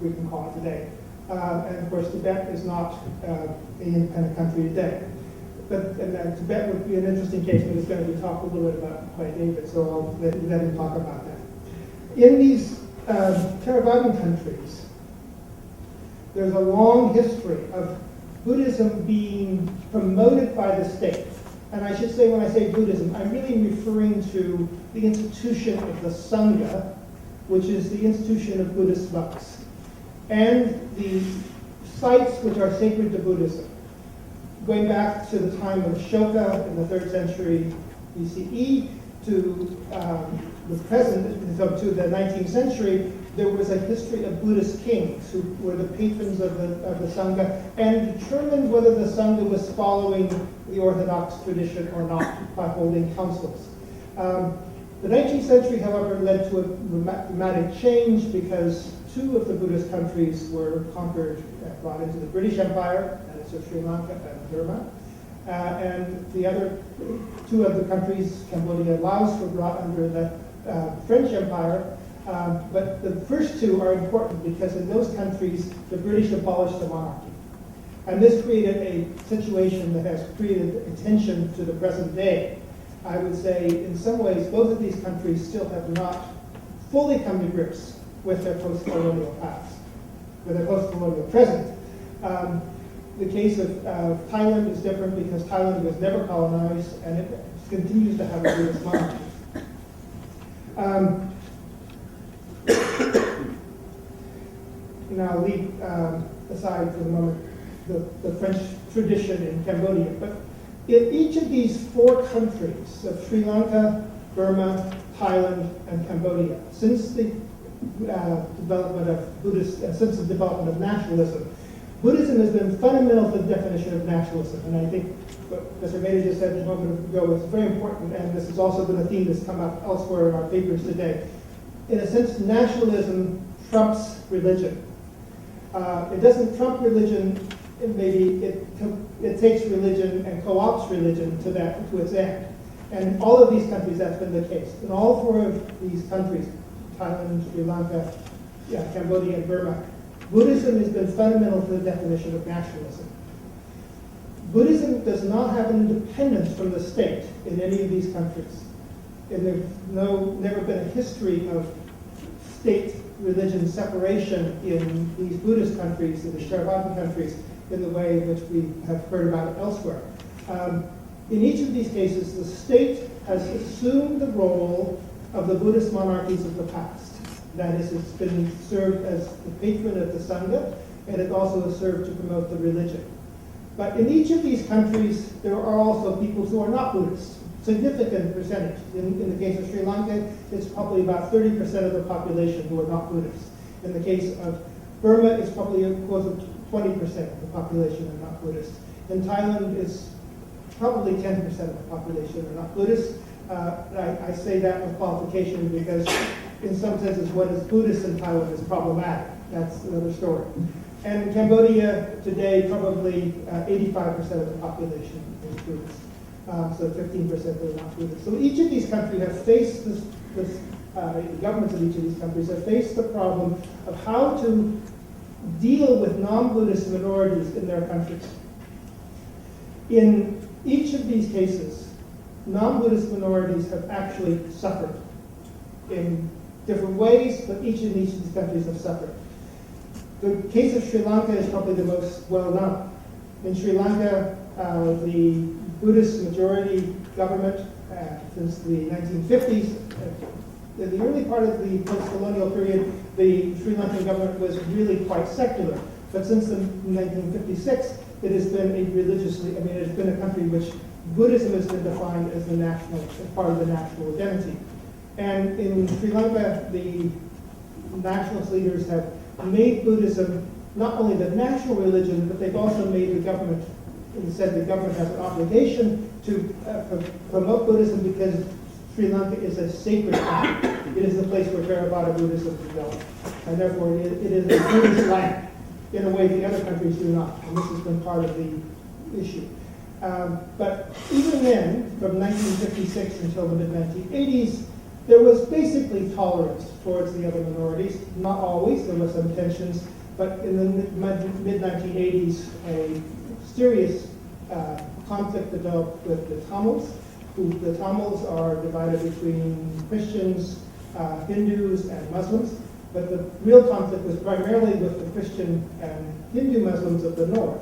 Speaker 4: we can call it today. And of course, Tibet is not an independent country today. But Tibet would be an interesting case, but it's going to be talked a little bit about by David, so I'll let him talk about that. In these Theravadan countries, there's a long history of Buddhism being promoted by the state. And I should say, when I say Buddhism, I'm really referring to the institution of the Sangha, which is the institution of Buddhist monks, and the sites which are sacred to Buddhism. Going back to the time of Ashoka in the 3rd century BCE to the present, so to the 19th century, there was a history of Buddhist kings who were the patrons of the Sangha and determined whether the Sangha was following the Orthodox tradition or not by holding councils. The 19th century, however, led to a dramatic change because 2 of the Buddhist countries were conquered and brought into the British Empire, that is Sri Lanka and Burma. And the other 2 other countries, Cambodia and Laos, were brought under the French Empire. But the first 2 are important because in those countries, the British abolished the monarchy. And this created a situation that has created attention to the present day. I would say, in some ways, both of these countries still have not fully come to grips with their post-colonial past, with their post-colonial present. The case of Thailand is different because Thailand was never colonized and it continues to have a Buddhist monarchy. Now, I'll leave aside for the moment the French tradition in Cambodia, but In each of these 4 countries of Sri Lanka, Burma, Thailand, and Cambodia, since the development of since the development of nationalism, Buddhism has been fundamental to the definition of nationalism. And I think what Mr. Mehta just said a moment ago is very important, and this has also been a theme that's come up elsewhere in our papers today. In a sense, nationalism trumps religion. It doesn't trump religion. Maybe it takes religion and co-opts religion to its end. And in all of these countries, that's been the case. In all 4 of these countries, Thailand, Sri Lanka, Cambodia, and Burma, Buddhism has been fundamental to the definition of nationalism. Buddhism does not have an independence from the state in any of these countries. And there's never been a history of state-religion separation in these Buddhist countries, in the Theravada countries, in the way in which we have heard about it elsewhere. In each of these cases, the state has assumed the role of the Buddhist monarchies of the past. That is, it's been served as the patron of the Sangha, and it also has served to promote the religion. But in each of these countries, there are also people who are not Buddhist, significant percentage. In the case of Sri Lanka, it's probably about 30% of the population who are not Buddhist. In the case of Burma, it's probably close to 20% of the population are not Buddhist. In Thailand, it's probably 10% of the population are not Buddhist. I say that with qualification because in some senses what is Buddhist in Thailand is problematic. That's another story. And in Cambodia today, probably 85% of the population is Buddhist. So 15% are not Buddhist. So each of these countries have faced the governments of each of these countries have faced the problem of how to deal with non-Buddhist minorities in their countries. In each of these cases, non-Buddhist minorities have actually suffered in different ways, but each of these countries have suffered. The case of Sri Lanka is probably the most well-known. In Sri Lanka, the Buddhist majority government since the 1950s, in the early part of the post-colonial period, the Sri Lankan government was really quite secular. But since 1956, it has been it has been a country in which Buddhism has been defined as part of the national identity. And in Sri Lanka, the nationalist leaders have made Buddhism not only the national religion, but they've also made the government, and said the government has an obligation to promote Buddhism because Sri Lanka is a sacred country. It is the place where Theravada Buddhism developed. And therefore, it is a Buddhist land in a way the other countries do not. And this has been part of the issue. But even then, from 1956 until the mid-1980s, there was basically tolerance towards the other minorities. Not always, there were some tensions, but in the mid-1980s, a serious conflict developed with the Tamils. The Tamils are divided between Christians, Hindus, and Muslims, but the real conflict was primarily with the Christian and Hindu Muslims of the north.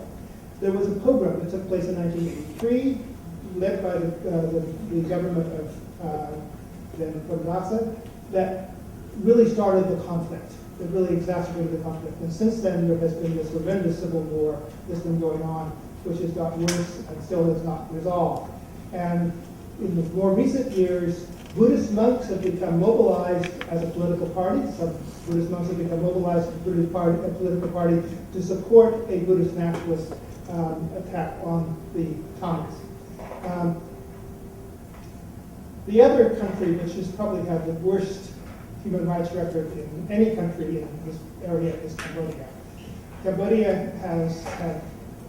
Speaker 4: There was a pogrom that took place in 1983, led by the government of Nasa, that really started the conflict. It really exacerbated the conflict. And since then, there has been this horrendous civil war that's been going on, which has got worse and still has not resolved. And in the more recent years, Buddhist monks have become mobilized as a political party. Some Buddhist monks have become mobilized as a political party to support a Buddhist nationalist attack on the Tamils. The other country which has probably had the worst human rights record in any country in this area is Cambodia. Cambodia has had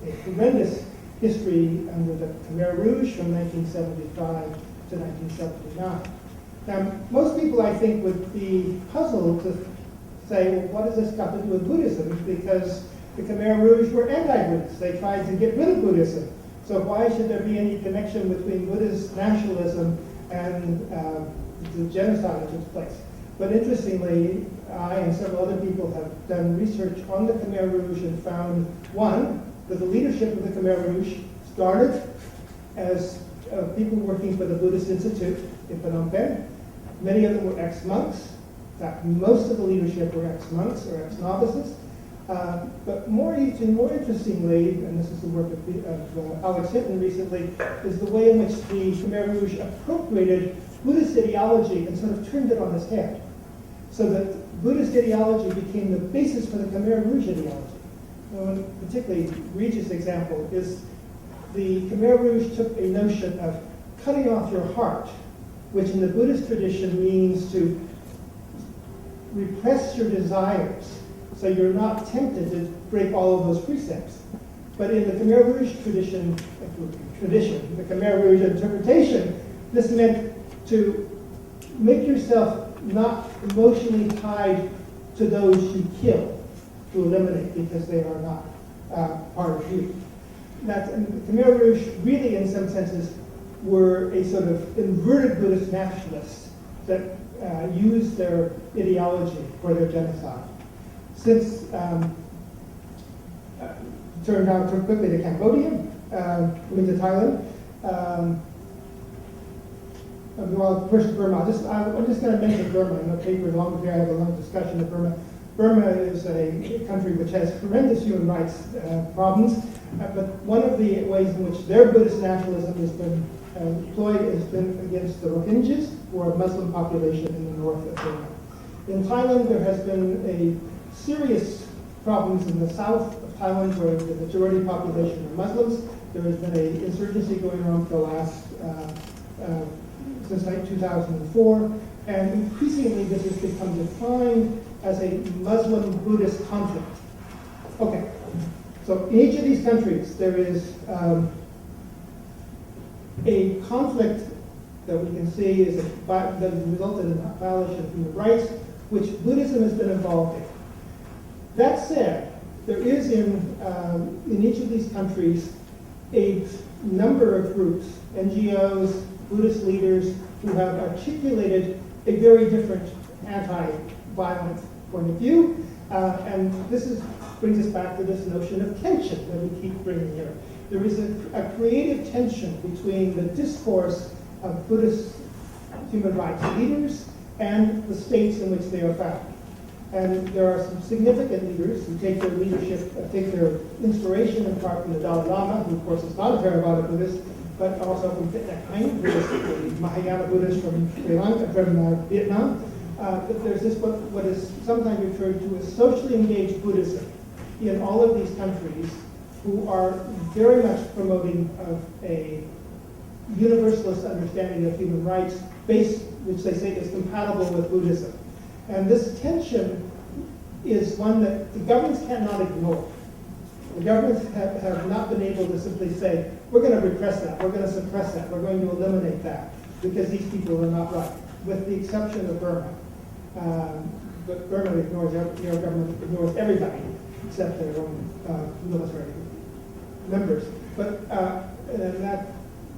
Speaker 4: a horrendous history under the Khmer Rouge from 1975 to 1979. Now, most people, I think, would be puzzled to say, well, what does this got to do with Buddhism? Because the Khmer Rouge were anti-Buddhist. They tried to get rid of Buddhism. So why should there be any connection between Buddhist nationalism and the genocide that took place? But interestingly, I and several other people have done research on the Khmer Rouge and found, one, that the leadership of the Khmer Rouge started as people working for the Buddhist Institute in Phnom Penh. Many of them were ex-monks. In fact, most of the leadership were ex-monks or ex-novices. But more interestingly, and this is the work of Alex Hinton recently, is the way in which the Khmer Rouge appropriated Buddhist ideology and sort of turned it on its head. So that Buddhist ideology became the basis for the Khmer Rouge ideology. One particularly egregious example is the Khmer Rouge took a notion of cutting off your heart, which in the Buddhist tradition means to repress your desires so you're not tempted to break all of those precepts. But in the Khmer Rouge tradition, the Khmer Rouge interpretation, this meant to make yourself not emotionally tied to those you kill, to eliminate because they are not part of you. And the Khmer Rouge really, in some senses, were a sort of inverted Buddhist nationalists that used their ideology for their genocide. Since turned down too quickly to Cambodia, went to Thailand. Well, first Burma. I'm just going to mention Burma. In the paper, long before I have a long discussion of Burma. Burma is a country which has horrendous human rights problems, but one of the ways in which their Buddhist nationalism has been employed has been against the Rohingyas, who are a Muslim population in the north of Burma. In Thailand, there has been a serious problems in the south of Thailand, where the majority population are Muslims. There has been an insurgency going on for the last since 2004, and increasingly this has become defined as a Muslim-Buddhist conflict. Okay, so in each of these countries there is a conflict that we can see is that has resulted in a violation of human rights, which Buddhism has been involved in. That said, there is in each of these countries a number of groups, NGOs, Buddhist leaders, who have articulated a very different anti-violent point of view. And this brings us back to this notion of tension that we keep bringing here. There is a creative tension between the discourse of Buddhist human rights leaders and the states in which they are found. And there are some significant leaders who take their leadership, take their inspiration in part from the Dalai Lama, who of course is not a Theravada Buddhist, but also from that kind of Buddhist, the Mahayana Buddhist from Sri Lanka, from Vietnam. But there's this what is sometimes referred to as socially engaged Buddhism in all of these countries, who are very much promoting a universalist understanding of human rights, which they say is compatible with Buddhism. And this tension is one that the governments cannot ignore. The governments have not been able to simply say, we're going to repress that, we're going to suppress that, we're going to eliminate that, because these people are not right, with the exception of Burma. But Burma ignores, their government ignores everybody except their own military members. But that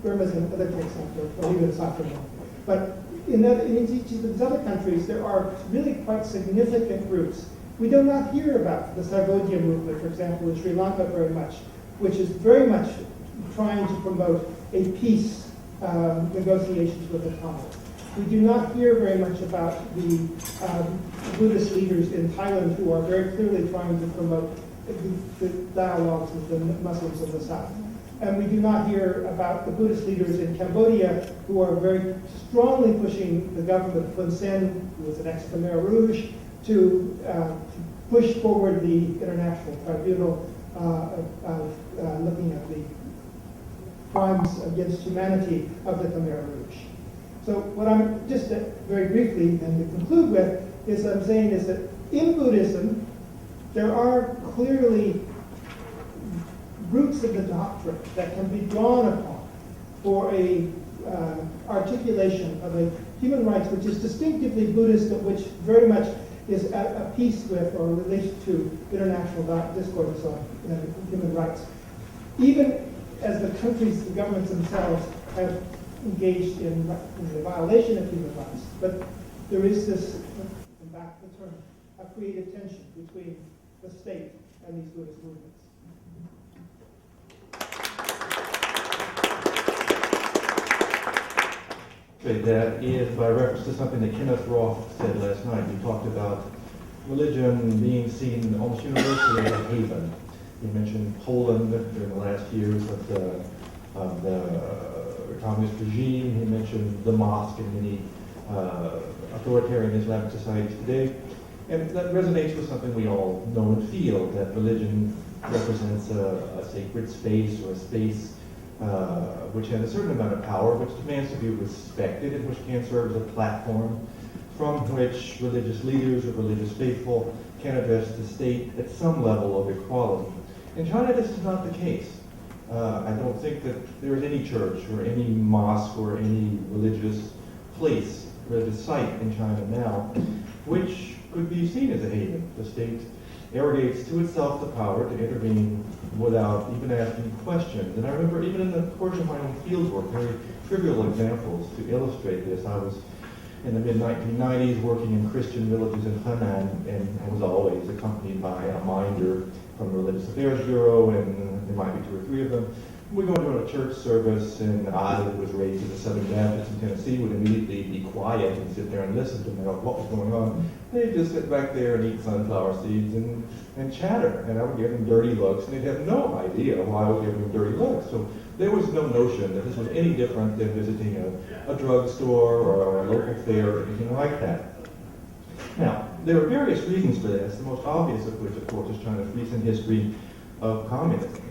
Speaker 4: Burma's another case, or even South Korea. But in each of these other countries, there are really quite significant groups. We do not hear about the Sarvodaya movement, for example, in Sri Lanka very much, which is very much trying to promote a peace negotiations with the Tamil. We do not hear very much about the Buddhist leaders in Thailand who are very clearly trying to promote the dialogues with the Muslims of the South. And we do not hear about the Buddhist leaders in Cambodia who are very strongly pushing the government of Hun Sen, who was an ex-Khmer Rouge, to push forward the international tribunal of looking at the crimes against humanity of the Khmer Rouge. So what I'm just very briefly and to conclude with is I'm saying is that in Buddhism there are clearly roots of the doctrine that can be drawn upon for a articulation of a human rights which is distinctively Buddhist, but which very much is at peace with or related to international discourse on human rights. Even as the countries, the governments themselves have engaged in the violation of human rights. But there is this, back to the term, a creative tension between the state and these Buddhist movements.
Speaker 5: Okay, that is by reference to something that Kenneth Roth said last night. He talked about religion being seen almost universally as a haven. You mentioned Poland during the last years of the communist regime. He mentioned the mosque in many authoritarian Islamic societies today. And that resonates with something we all know and feel, that religion represents a sacred space, or a space which has a certain amount of power, which demands to be respected, and which can serve as a platform from which religious leaders or religious faithful can address the state at some level of equality. In China, this is not the case. I don't think that there is any church or any mosque or any religious place, religious site in China now, which could be seen as a haven. The state arrogates to itself the power to intervene without even asking questions. And I remember even in the course of my own fieldwork, very trivial examples to illustrate this. I was in the mid-1990s working in Christian villages in Henan, and I was always accompanied by a minder from the Religious Affairs Bureau, and there might be 2 or 3 of them. We go to a church service, and I, who was raised in the Southern Baptist in Tennessee, would immediately be quiet and sit there and listen to what was going on. They'd just sit back there and eat sunflower seeds and chatter, and I would give them dirty looks, and they'd have no idea why I was giving them dirty looks. So there was no notion that this was any different than visiting a drugstore or a local fair or anything like that. Now, there are various reasons for this, the most obvious of which, of course, is China's recent history of communism.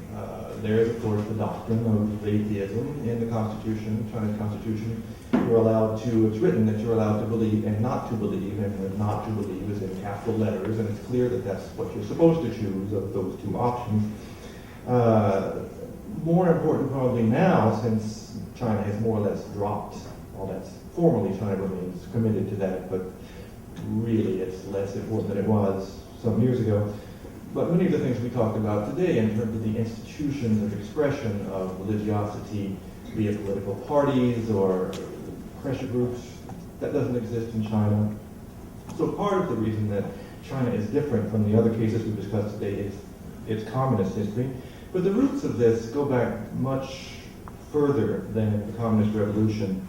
Speaker 5: There is, of course, the doctrine of atheism in the Constitution, China's Constitution. You're allowed to, it's written that you're allowed to believe and not to believe, and the not to believe is in capital letters, and it's clear that that's what you're supposed to choose of those 2 options. More important probably now, since China has more or less dropped all that. Formally, China remains committed to that, but really it's less important than it was some years ago. But many of the things we talked about today in terms of the institutions of expression of religiosity, be it political parties or pressure groups, that doesn't exist in China. So part of the reason that China is different from the other cases we've discussed today is its communist history. But the roots of this go back much further than the communist revolution.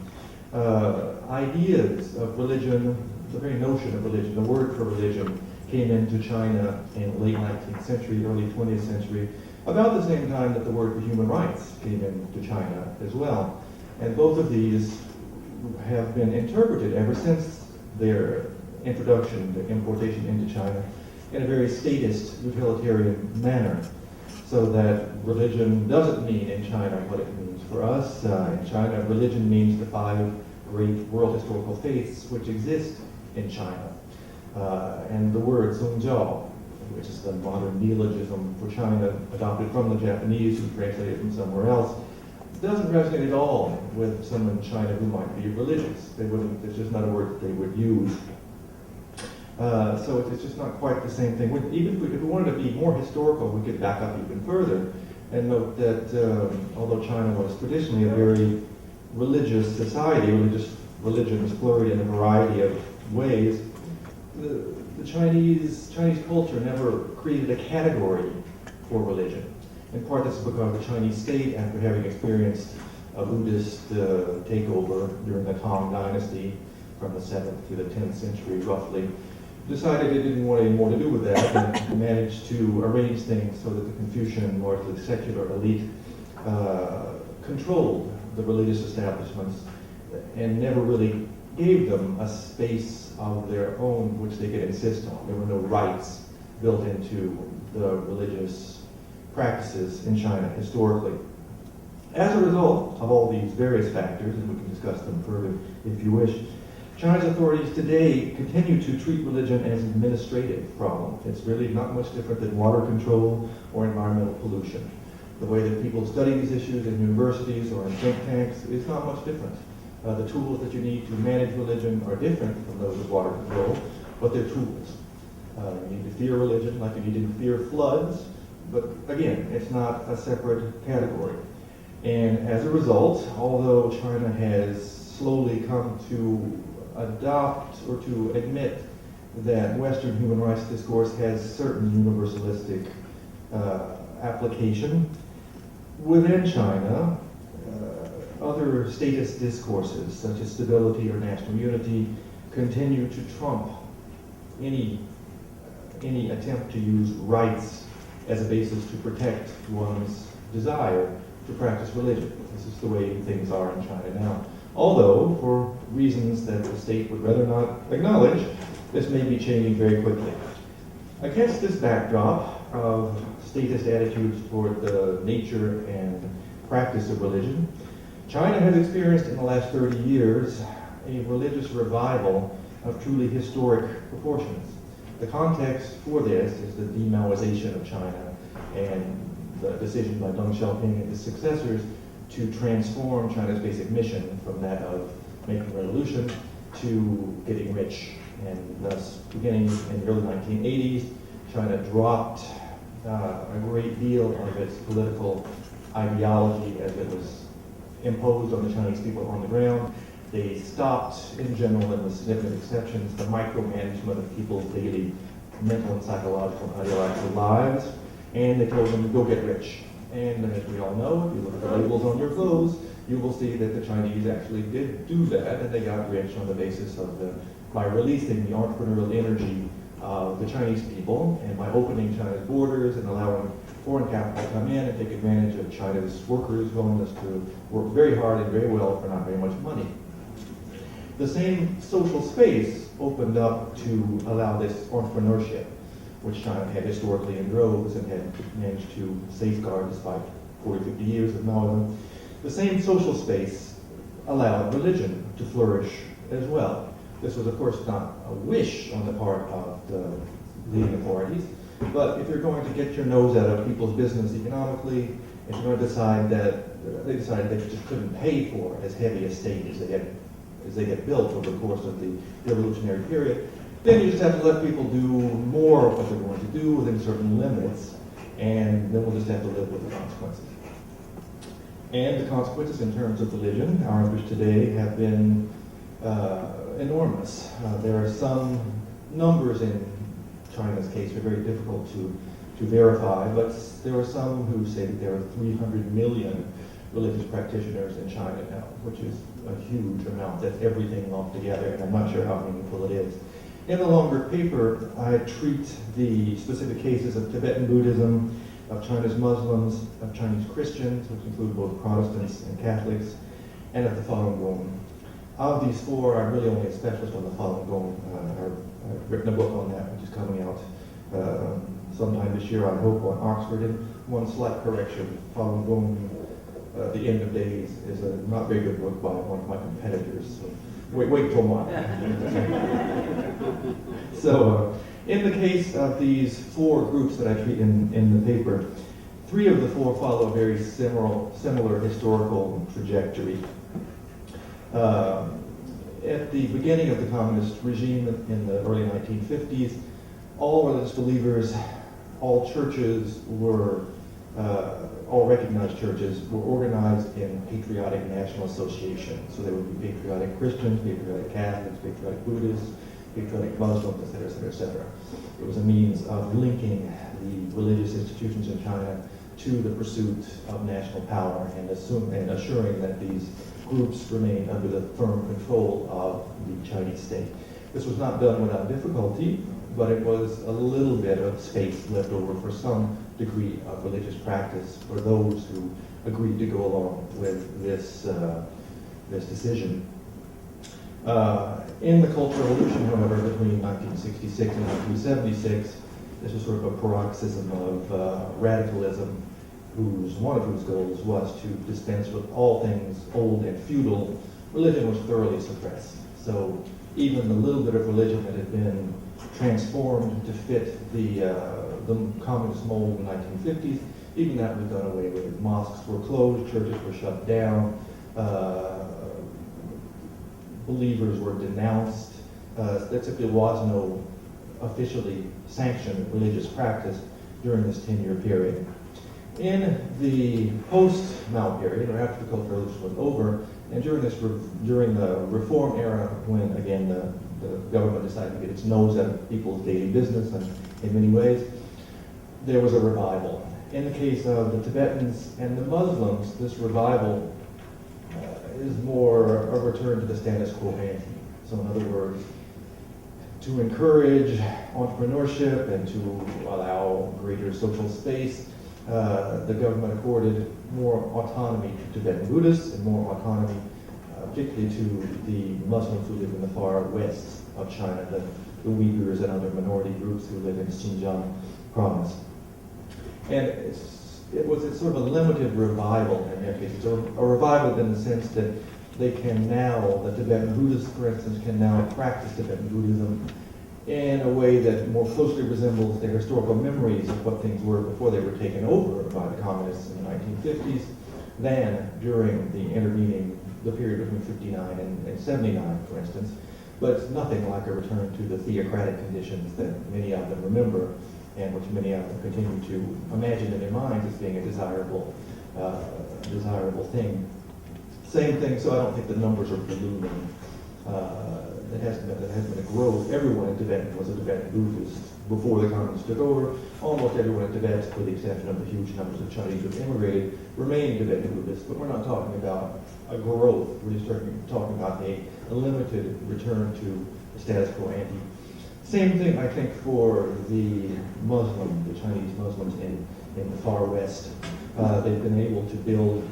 Speaker 5: Ideas of religion, the very notion of religion, the word for religion, came into China in the late 19th century, early 20th century, about the same time that the word for human rights came into China as well. And both of these have been interpreted ever since their introduction, their importation into China, in a very statist, utilitarian manner. So that religion doesn't mean in China what it means for us. In China, religion means the 5 great world historical faiths which exist in China. And the word Zongjiao, which is the modern neologism for China, adopted from the Japanese who translated it from somewhere else, doesn't resonate at all with someone in China who might be religious. It's just not a word that they would use. So it's just not quite the same thing. Even if we wanted to be more historical, we could back up even further and note that although China was traditionally a very religious society, religion was flurried in a variety of ways, the Chinese culture never created a category for religion. In part, this is because the Chinese state, after having experienced a Buddhist takeover during the Tang Dynasty from the 7th to the 10th century, roughly, decided it didn't want any more to do with that and managed to arrange things so that the Confucian, largely secular elite, controlled the religious establishments and never really gave them a space of their own which they could insist on. There were no rights built into the religious practices in China historically. As a result of all these various factors, and we can discuss them further if you wish, China's authorities today continue to treat religion as an administrative problem. It's really not much different than water control or environmental pollution. The way that people study these issues in universities or in think tanks is not much different. The tools that you need to manage religion are different from those of water control, but they're tools. You need to fear religion like you need to fear floods, but again, it's not a separate category. And as a result, although China has slowly come to adopt or to admit that Western human rights discourse has certain universalistic application, within China, other statist discourses, such as stability or national unity, continue to trump any any attempt to use rights as a basis to protect one's desire to practice religion. This is the way things are in China now. Although, for reasons that the state would rather not acknowledge, this may be changing very quickly. Against this backdrop of statist attitudes toward the nature and practice of religion, China has experienced in the last 30 years a religious revival of truly historic proportions. The context for this is the Demaoization of China and the decision by Deng Xiaoping and his successors to transform China's basic mission from that of making a revolution to getting rich. And thus, beginning in the early 1980s, China dropped a great deal of its political ideology as it was imposed on the Chinese people on the ground. They stopped, in general, and with significant exceptions, the micromanagement of people's daily mental and psychological and ideological lives, and they told them to go get rich. And as we all know, if you look at the labels on your clothes, you will see that the Chinese actually did do that, and they got rich on the basis of by releasing the entrepreneurial energy of the Chinese people, and by opening China's borders and allowing foreign capital to come in and take advantage of China's workers' willingness to work very hard and very well for not very much money. The same social space opened up to allow this entrepreneurship, which China had historically in droves and had managed to safeguard despite 40, 50 years of Maoism. The same social space allowed religion to flourish as well. This was, of course, not a wish on the part of the leading authorities, but if you're going to get your nose out of people's business economically, if you're going to decide that they decided they just couldn't pay for as heavy a state as they get built over the course of the revolutionary period, then you just have to let people do more of what they're going to do within certain limits, and then we'll just have to live with the consequences. And the consequences in terms of religion, our interests today, have been enormous. There are some numbers in China's case are very difficult to verify, but there are some who say that there are 300 million religious practitioners in China now, which is a huge amount. That's everything altogether, and I'm not sure how meaningful it is. In the longer paper, I treat the specific cases of Tibetan Buddhism, of China's Muslims, of Chinese Christians, which include both Protestants and Catholics, and of the Falun Gong. Of these four, I'm really only a specialist on the Falun Gong. I've written a book on that, which is coming out sometime this year, I hope, on Oxford. And one slight correction, Falun Gong, The End of Days, is a not very good book by one of my competitors. So wait till mine. So, in the case of these four groups that I treat in the paper, three of the four follow a very similar historical trajectory. At the beginning of the communist regime in the early 1950s, all religious believers, all churches were, all recognized churches were organized in patriotic national associations. So there would be patriotic Christians, patriotic Catholics, patriotic Buddhists, patriotic Muslims, et cetera, et cetera, et cetera. It was a means of linking the religious institutions in China to the pursuit of national power and assuring that these groups remained under the firm control of the Chinese state. This was not done without difficulty, but it was a little bit of space left over for some degree of religious practice for those who agreed to go along with this decision. In the Cultural Revolution, however, between 1966 and 1976, this was sort of a paroxysm of radicalism, one of whose goals was to dispense with all things old and feudal. Religion was thoroughly suppressed. So even the little bit of religion that had been transformed to fit the communist mold in the 1950s, even that was done away with. Mosques were closed, churches were shut down, believers were denounced. There simply was no officially sanctioned religious practice during this 10-year period. In the post-Mao period, or after the Cultural Revolution was over, and during the reform era, when again the government decided to get its nose out of people's daily business, and in many ways, there was a revival. In the case of the Tibetans and the Muslims, this revival is more a return to the status quo ante. So in other words, to encourage entrepreneurship and to allow greater social space, the government accorded more autonomy to Tibetan Buddhists and more autonomy particularly to the Muslims who live in the far west of China, the Uyghurs and other minority groups who live in Xinjiang province. And it's sort of a limited revival in their case. It's a revival in the sense that they can now, the Tibetan Buddhists, for instance, can now practice Tibetan Buddhism in a way that more closely resembles their historical memories of what things were before they were taken over by the communists in the 1950s than during the period between 59 and 79, for instance. But it's nothing like a return to the theocratic conditions that many of them remember and which many of them continue to imagine in their minds as being a desirable thing. Same thing, so I don't think the numbers are ballooning. There hasn't been a growth. Everyone in Tibet was a Tibetan Buddhist before the communists took over. Almost everyone in Tibet, with the exception of the huge numbers of Chinese who immigrated, remained Tibetan Buddhists. But we're not talking about a growth. We're just talking about a limited return to the status quo ante. Same thing, I think, for the Chinese Muslims in the far west. They've been able to build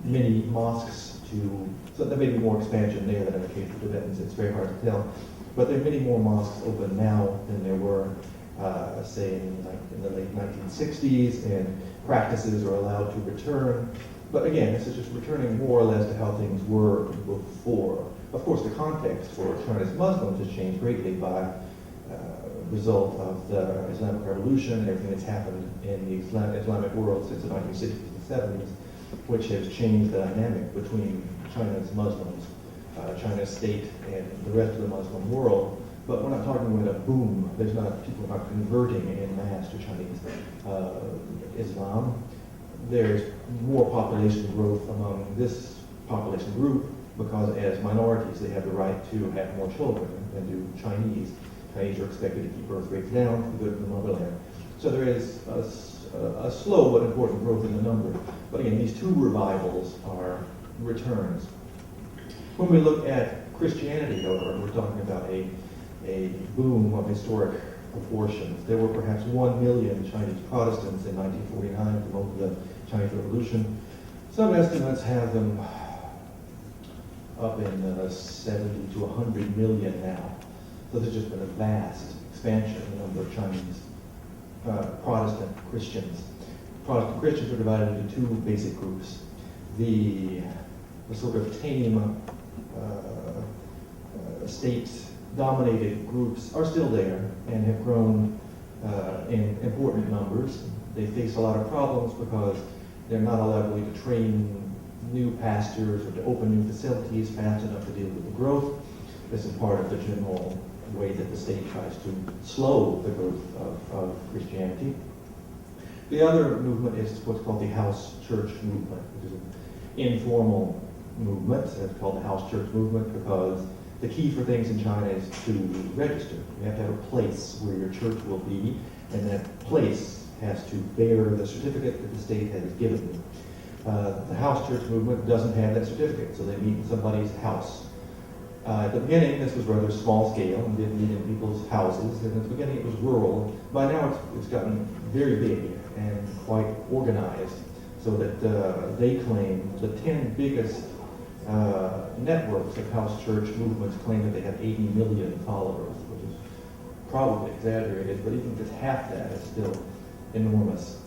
Speaker 5: many mosques so there may be more expansion there than in the case of Tibetans. It's very hard to tell. But there are many more mosques open now than there were, say, in the late 1960s, and practices are allowed to return. But again, this is just returning more or less to how things were before. Of course, the context for China's Muslims has changed greatly by result of the Islamic Revolution and everything that's happened in the Islamic world since the 1960s and 70s, which has changed the dynamic between China's Muslims, China's state, and the rest of the Muslim world. But we're not talking about a boom. People are not converting en masse to Chinese Islam. There's more population growth among this population group because as minorities they have the right to have more children than do Chinese. Chinese are expected to keep birth rates down for the good of the motherland. So there is a slow but important growth in the number. But again, these two revivals are returns. When we look at Christianity, however, we're talking about a boom of historic proportions. There were perhaps 1 million Chinese Protestants in 1949 at the moment of the Chinese Revolution. Some estimates have them up in 70 to 100 million now. So there's just been a vast expansion in the number of Chinese Protestant Christians. Protestant Christians are divided into two basic groups. The sort of tame state-dominated groups are still there and have grown in important numbers. They face a lot of problems because they're not allowed really to train new pastors or to open new facilities fast enough to deal with the growth. This is part of the general way that the state tries to slow the growth of Christianity. The other movement is what's called the house church movement, which is an informal movement. It's called the house church movement because the key for things in China is to register. You have to have a place where your church will be, and that place has to bear the certificate that the state has given you. The house church movement doesn't have that certificate, so they meet in somebody's house. At the beginning, this was rather small scale and didn't meet in people's houses. And at the beginning, it was rural. By now, it's gotten very big and quite organized, so that they claim the 10 biggest networks of house church movements claim that they have 80 million followers, which is probably exaggerated, but even just half that is still enormous.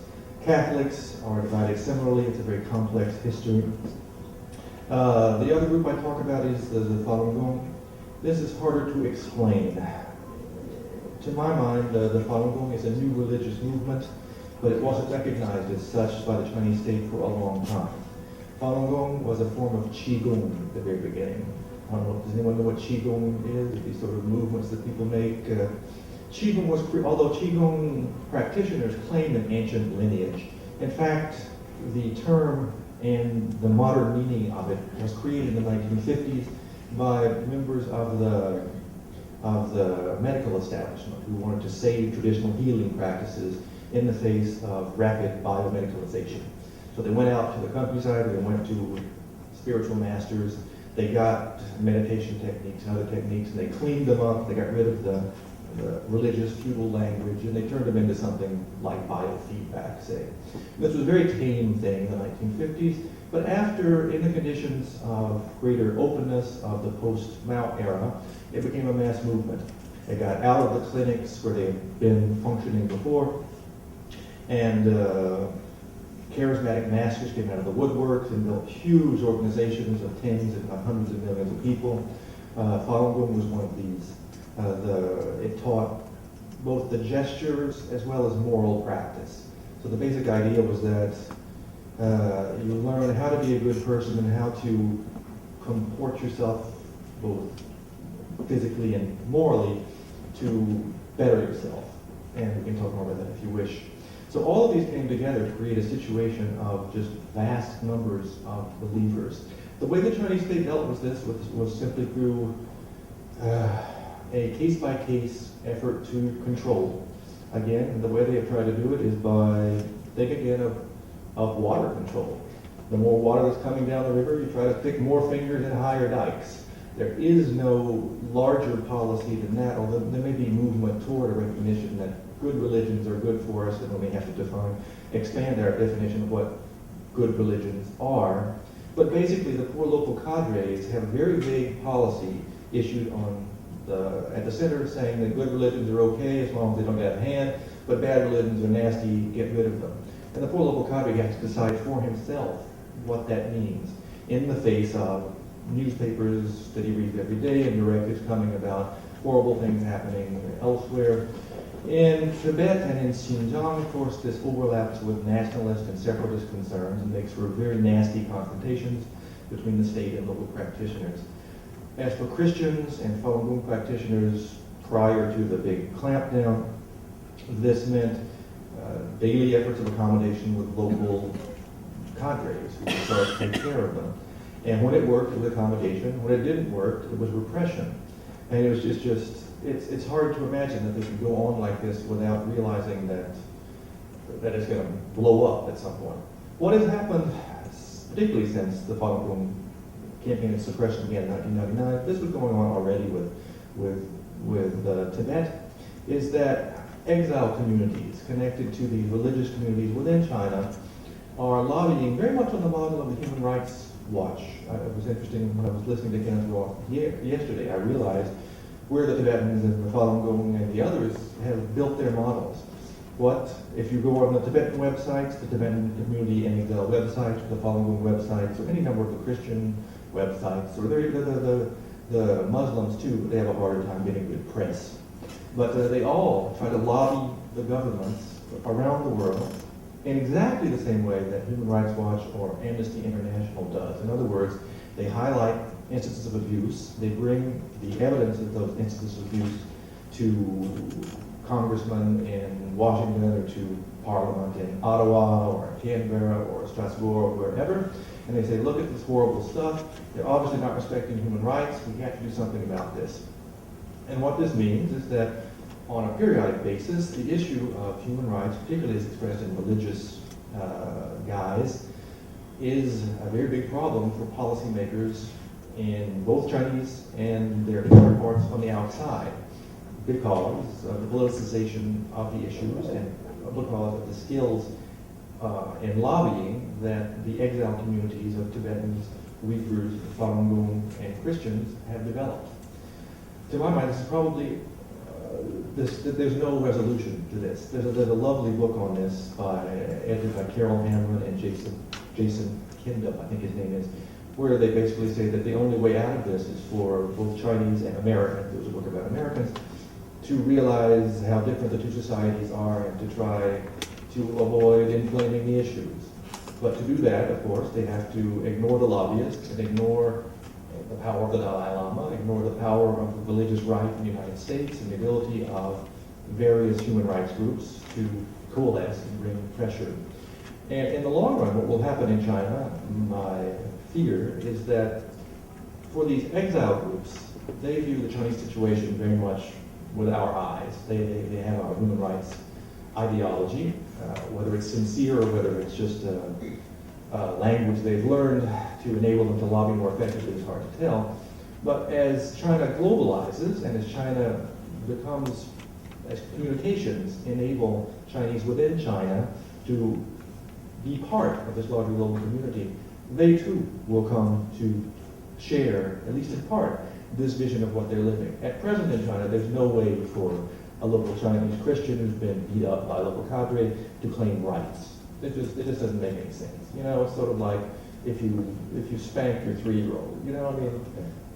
Speaker 5: Catholics are divided similarly. It's a very complex history. The other group I talk about is the Falun Gong. This is harder to explain. To my mind, the Falun Gong is a new religious movement, but it wasn't recognized as such by the Chinese state for a long time. Falun Gong was a form of Qigong at the very beginning. I don't know, does anyone know what Qigong is? These sort of movements that people make. Qigong was, although Qigong practitioners claim an ancient lineage. In fact, the term and the modern meaning of it was created in the 1950s by members of the medical establishment who wanted to save traditional healing practices in the face of rapid biomedicalization. So they went out to the countryside, they went to spiritual masters, They got meditation techniques and other techniques, and they cleaned them up. They got rid of the religious feudal language, and they turned them into something like biofeedback, say. This was a very tame thing in the 1950s, but after, in the conditions of greater openness of the post-Mao era, it became a mass movement. It got out of the clinics where they had been functioning before, and charismatic masters came out of the woodworks and built huge organizations of tens, if not hundreds of millions of people. Falun Gong was one of these. It taught both the gestures as well as moral practice. So the basic idea was that you learn how to be a good person and how to comport yourself both physically and morally to better yourself. And we can talk more about that if you wish. So all of these came together to create a situation of just vast numbers of believers. The way the Chinese state dealt with this was simply through a case-by-case effort to control. Again, the way they have tried to do it is by thinking in of water control. The more water that's coming down the river, you try to stick more fingers in higher dikes. There is no larger policy than that, although there may be movement toward a recognition that good religions are good for us, and then we have to expand our definition of what good religions are. But basically, the poor local cadres have a very vague policy issued at the center saying that good religions are okay as long as they don't get out of hand, but bad religions are nasty, get rid of them. And the poor local cadre has to decide for himself what that means in the face of newspapers that he reads every day and directives coming about horrible things happening elsewhere. In Tibet and in Xinjiang, of course, this overlaps with nationalist and separatist concerns and makes for very nasty confrontations between the state and local practitioners. As for Christians and Falun Gong practitioners prior to the big clampdown, this meant daily efforts of accommodation with local cadres who would start to take care of them. And when it worked, it was accommodation. When it didn't work, it was repression. And it was it's hard to imagine that this could go on like this without realizing that it's going to blow up at some point. What has happened, particularly since the Falun Gong campaign of suppression began in 1999, this was going on already with Tibet, is that exile communities connected to the religious communities within China are lobbying very much on the model of the Human Rights Watch. It was interesting when I was listening to Kenneth Roth yesterday, I realized where the Tibetans and the Falun Gong and the others have built their models. If you go on the Tibetan websites, the Tibetan Community and Exile websites, the Falun Gong websites, or any number of the Christian websites, or the Muslims too, they have a harder time getting good press. But they all try to lobby the governments around the world in exactly the same way that Human Rights Watch or Amnesty International does. In other words, they highlight instances of abuse, they bring the evidence of those instances of abuse to congressmen in Washington or to Parliament in Ottawa or Canberra or Strasbourg or wherever, and they say, look at this horrible stuff, they're obviously not respecting human rights, we have to do something about this. And what this means is that on a periodic basis, the issue of human rights, particularly as expressed in religious guise, is a very big problem for policymakers in both Chinese and their counterparts on the outside, because of the politicization of the issues and because of the skills in lobbying that the exile communities of Tibetans, Uyghurs, Falun Gong, and Christians have developed. To my mind, this is probably, there's no resolution to this. There's a lovely book on this edited by Carol Hamlin and Jason Kindle, I think his name is, where they basically say that the only way out of this is for both Chinese and Americans, there's a book about Americans, to realize how different the two societies are and to try to avoid inflaming the issues. But to do that, of course, they have to ignore the lobbyists and ignore the power of the Dalai Lama, ignore the power of religious right in the United States and the ability of various human rights groups to coalesce and bring pressure. And in the long run, what will happen in China, my fear, is that for these exile groups, they view the Chinese situation very much with our eyes. They have our human rights ideology, whether it's sincere or whether it's just language they've learned to enable them to lobby more effectively is hard to tell. But as China globalizes and as China becomes, as communications enable Chinese within China to be part of this larger global community, they too will come to share, at least in part, this vision of what they're living. At present in China, there's no way for a local Chinese Christian who's been beat up by a local cadre to claim rights. It just doesn't make any sense. You know, it's sort of like if you spank your 3-year-old. You know, I mean,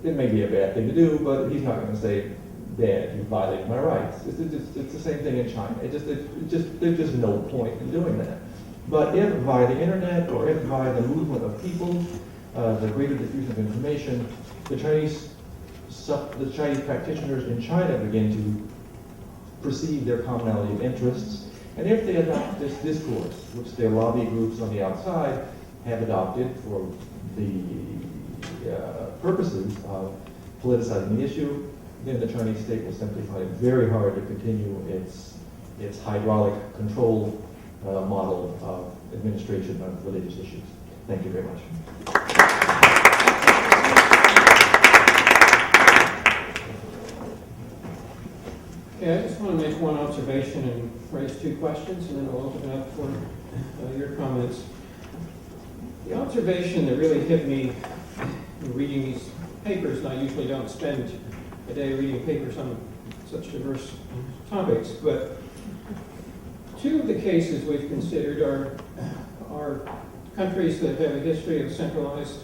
Speaker 5: it may be a bad thing to do, but he's not going to say, "Dad, you violated my rights." It's the same thing in China. There's just no point in doing that. But if via the internet or if via the movement of people, the greater diffusion of information, the Chinese practitioners in China begin to perceive their commonality of interests, and if they adopt this discourse, which their lobby groups on the outside have adopted for the purposes of politicizing the issue, then the Chinese state will simply find it very hard to continue its hydraulic control model of administration of religious issues. Thank you very much.
Speaker 1: Okay, I just want to make one observation and raise 2 questions, and then I'll open it up for your comments. The observation that really hit me in reading these papers, and I usually don't spend a day reading papers on such diverse topics, but 2 of the cases we've considered are countries that have a history of centralized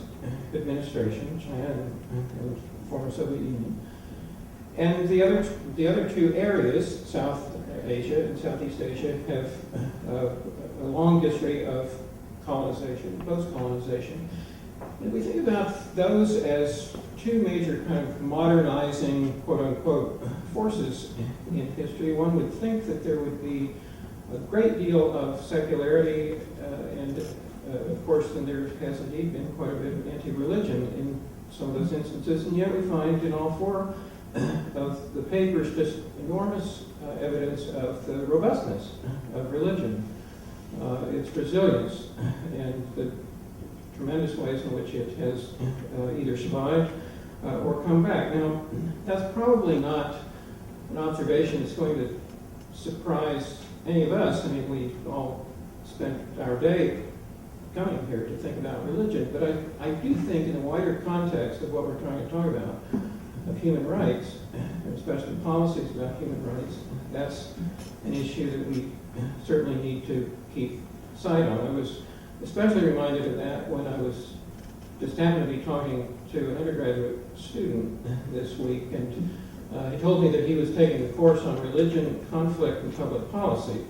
Speaker 1: administration, China and the former Soviet Union. And the other 2 areas, South Asia and Southeast Asia, have a long history of colonization, post-colonization. And we think about those as 2 major kind of modernizing, quote-unquote, forces in history. One would think that there would be a great deal of secularity, and of course, then there has indeed been quite a bit of anti-religion in some of those instances, and yet we find in all 4 of the papers just enormous evidence of the robustness of religion, its resilience, and the tremendous ways in which it has either survived or come back. Now, that's probably not an observation that's going to surprise any of us. I mean, we all spent our day coming here to think about religion, but I do think in a wider context of what we're trying to talk about, of human rights, and especially policies about human rights, that's an issue that we certainly need to keep sight on. I was especially reminded of that when I was just happened to be talking to an undergraduate student this week, and he told me that he was taking a course on religion, conflict, and public policy.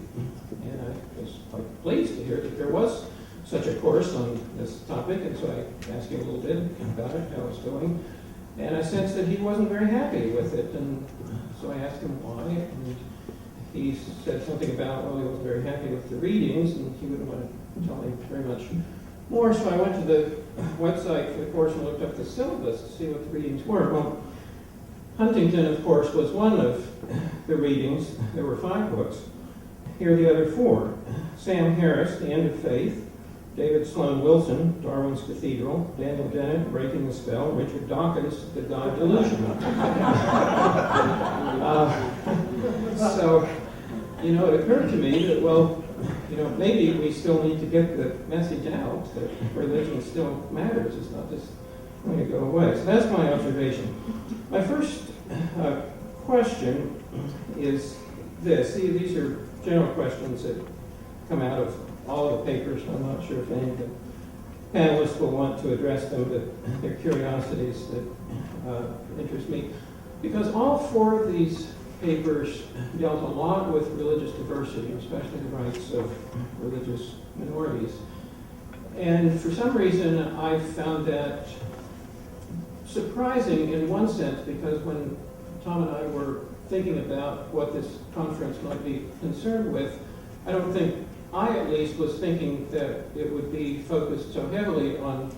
Speaker 1: And I was quite pleased to hear that there was such a course on this topic, and so I asked him a little bit about it, how it was going. And I sensed that he wasn't very happy with it, and so I asked him why, and he said something about, well, he wasn't very happy with the readings, and he wouldn't want to tell me very much more. So I went to the website for the course and looked up the syllabus to see what the readings were. Well, Huntington, of course, was one of the readings. There were 5 books. Here are the other 4. Sam Harris, The End of Faith. David Sloan Wilson, Darwin's Cathedral. Daniel Dennett, Breaking the Spell. Richard Dawkins, The God Delusion. So, it occurred to me that, well, maybe we still need to get the message out that religion still matters. It's not just going to go away. So that's my observation. My first question is this. These are general questions that come out of all of the papers. I'm not sure if any of the panelists will want to address them, but they're curiosities that interest me. Because all 4 of these papers dealt a lot with religious diversity, especially the rights of religious minorities. And for some reason, I found that surprising in one sense, because when Tom and I were thinking about what this conference might be concerned with, I don't think I, at least, was thinking that it would be focused so heavily on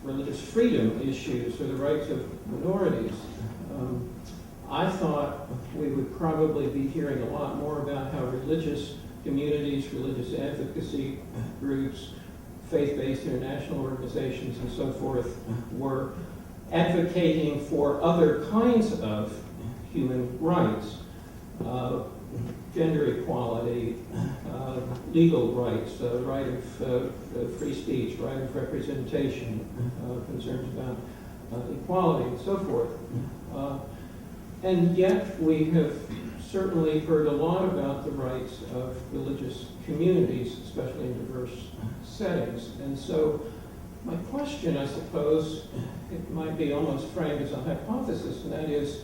Speaker 1: religious freedom issues or the rights of minorities. I thought we would probably be hearing a lot more about how religious communities, religious advocacy groups faith-based international organizations and so forth were advocating for other kinds of human rights, gender equality, legal rights, right of free speech, right of representation, concerns about equality and so forth. And yet we have certainly heard a lot about the rights of religious communities, especially in diverse settings. And so my question, I suppose, it might be almost framed as a hypothesis, and that is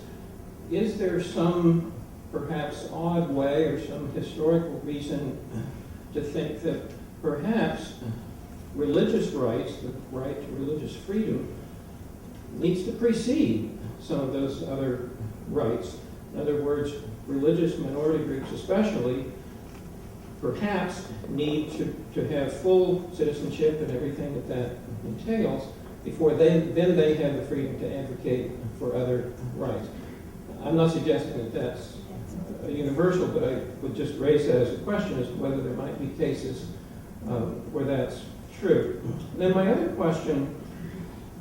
Speaker 1: there some perhaps odd way or some historical reason to think that perhaps religious rights, the right to religious freedom, needs to precede some of those other rights? In other words, religious minority groups especially perhaps need to have full citizenship and everything that entails before then they have the freedom to advocate for other rights. I'm not suggesting that that's universal, but I would just raise that as a question as to whether there might be cases where that's true. And then my other question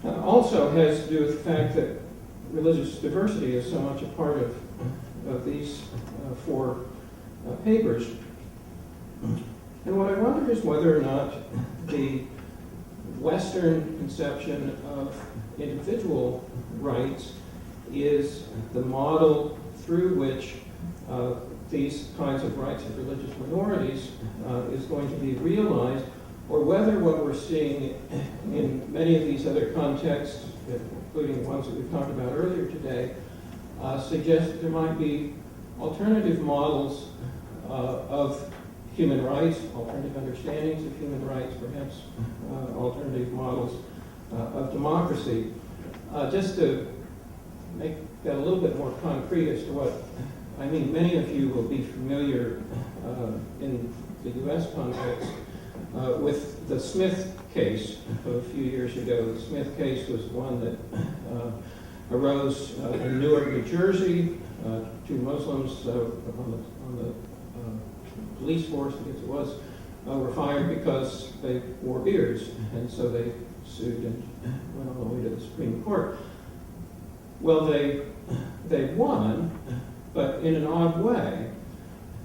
Speaker 1: also has to do with the fact that religious diversity is so much a part of these four papers. And what I wonder is whether or not the Western conception of individual rights is the model through which these kinds of rights of religious minorities is going to be realized, or whether what we're seeing in many of these other contexts, including the ones that we've talked about earlier today, suggest that there might be alternative models of human rights, alternative understandings of human rights, perhaps alternative models of democracy. Just to make that a little bit more concrete as to what I mean, many of you will be familiar in the U.S. context with the Smith case of a few years ago. The Smith case was one that arose in Newark, New Jersey. Two Muslims on the police force, I guess it was, were fired because they wore beards, and so they sued and went all the way to the Supreme Court. Well, they won, but in an odd way.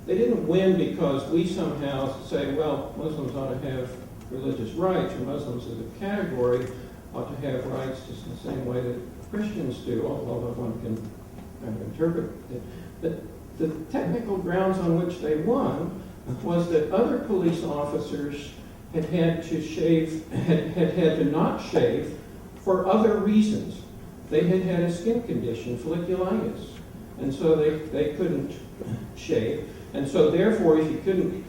Speaker 1: They didn't win because we somehow say, well, Muslims ought to have religious rights, or Muslims as a category ought to have rights just in the same way that Christians do, although one can kind of interpret it. But the technical grounds on which they won was that other police officers had to not shave for other reasons. They had had a skin condition, folliculitis, and so they couldn't shave. And so therefore, if you couldn't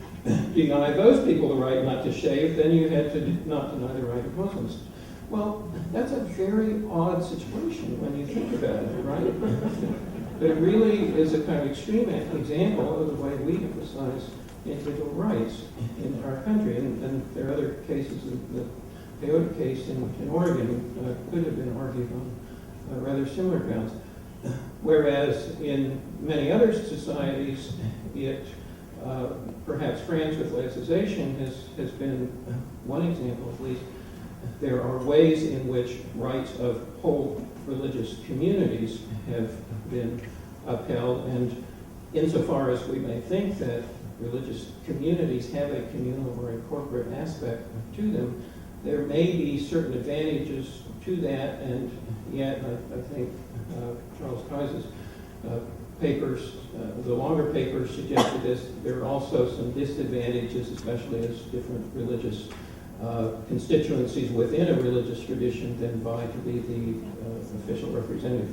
Speaker 1: deny those people the right not to shave, then you had to not deny the right of Muslims. Well, that's a very odd situation when you think about it, right? But it really is a kind of extreme example of the way we emphasize individual rights in our country. And there are other cases, the Toyota case in Oregon could have been argued on rather similar grounds. Whereas in many other societies, perhaps France with laicization has been one example at least. There are ways in which rights of whole religious communities have been upheld, and insofar as we may think that religious communities have a communal or a corporate aspect to them, there may be certain advantages to that, and yet I think Charles Kaiser's papers, the longer papers suggested this, there are also some disadvantages, especially as different religious constituencies within a religious tradition then vie to be the official representative.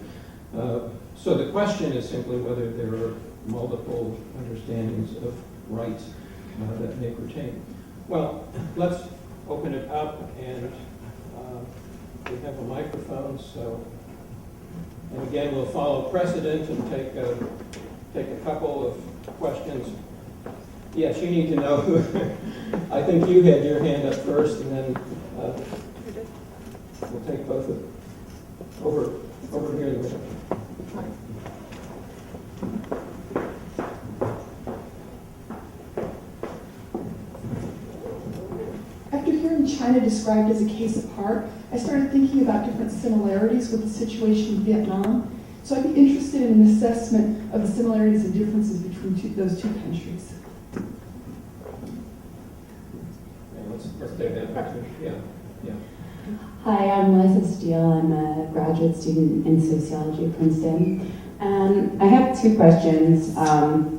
Speaker 1: So the question is simply whether there are multiple understandings of rights that may pertain. Well, let's open it up, and we have a microphone, so, and again, we'll follow precedent and take a couple of questions. Yes, you need to know who. I think you had your hand up first, and then we'll take both of over here.
Speaker 4: After
Speaker 6: hearing China described as a case apart, I started thinking about different similarities with the situation in Vietnam. So I'd be interested in an assessment of the similarities and differences between those two countries.
Speaker 1: Yeah, let's take that picture. Yeah.
Speaker 7: Hi, I'm Liza Steele. I'm a graduate student in sociology at Princeton. And I have two questions,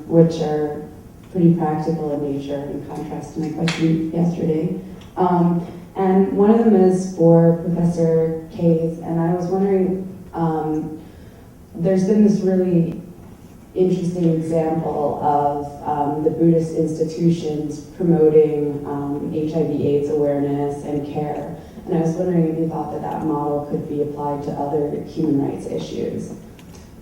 Speaker 7: which are pretty practical in nature in contrast to my question yesterday. And one of them is for Professor Case, and I was wondering, there's been this really interesting example of the Buddhist institutions promoting HIV/AIDS awareness and care. And I was wondering if you thought that that model could be applied to other human rights issues.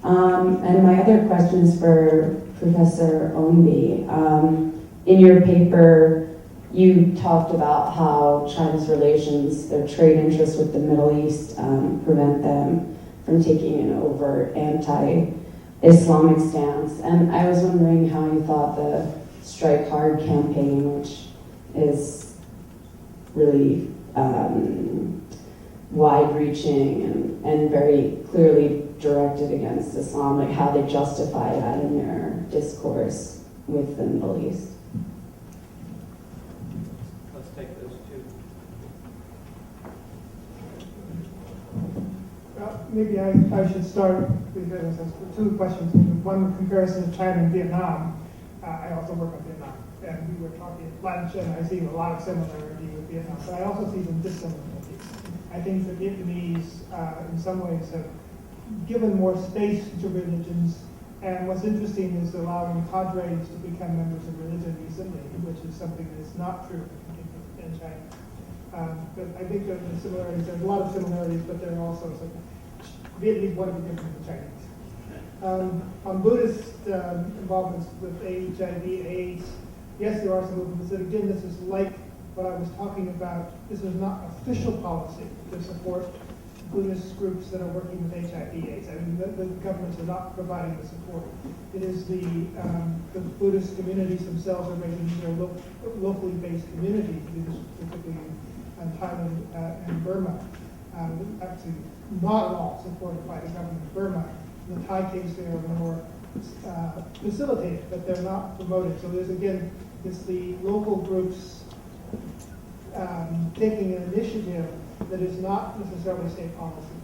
Speaker 7: And my other question is for Professor Ownby. In your paper, you talked about how China's relations, their trade interests with the Middle East prevent them from taking an overt anti-Islamic stance. And I was wondering how you thought the Strike Hard campaign, which is really wide-reaching and very clearly directed against Islam, like how they justify that in their discourse with the Middle East.
Speaker 1: Let's take those two.
Speaker 4: Maybe I should start with two questions. One comparison of China and Vietnam. I also work on Vietnam, and we were talking at lunch, and I see a lot of similarity with Vietnam, but I also see some dissimilarity. I think the Vietnamese, in some ways, have given more space to religions, and what's interesting is allowing cadres to become members of religion recently, which is something that is not true in China. But I think that the similarities, there's a lot of similarities, but there are also some. Vietnamese want to be different than Chinese. On Buddhist involvements with HIV/AIDS, yes, there are some movements, but again, this is like what I was talking about. This is not official policy to support Buddhist groups that are working with HIV/AIDS. I mean, the governments are not providing the support. It is the Buddhist communities themselves are making their locally based communities, particularly in Thailand and Burma. Actually, not at all supported by the government of Burma. In the Thai case, they are more facilitated, but they're not promoted. So there's, again, it's the local groups taking an initiative that is not necessarily state policy.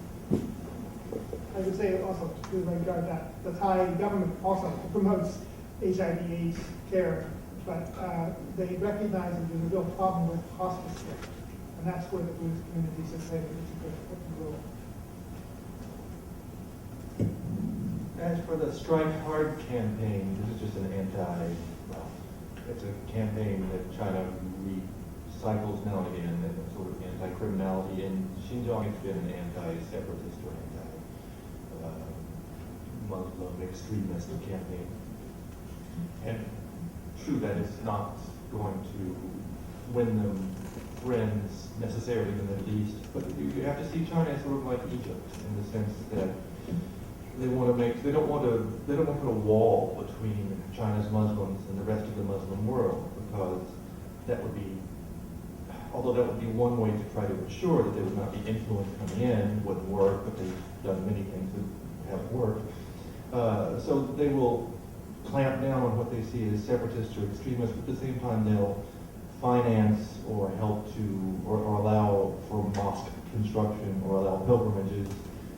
Speaker 4: I would say also, to regard that, the Thai government also promotes HIV/AIDS care, but they recognize that there's a real problem with hospice care. And that's where the Buddhist communities have played a good role.
Speaker 5: As for the Strike Hard campaign, this is just an it's a campaign that China recycles now and again, and sort of anti-criminality. In Xinjiang, it's been an anti-separatist or anti-Muslim extremist campaign. And true that it's not going to win them friends necessarily in the Middle East, but you have to see China as sort of like Egypt in the sense that they don't want to put a wall between China's Muslims and the rest of the Muslim world, because that would be, although that would be one way to try to ensure that there would not be influence coming in, wouldn't work, but they've done many things that have worked. So they will clamp down on what they see as separatists or extremists, but at the same time they'll finance or help to, or allow for mosque construction or allow pilgrimages.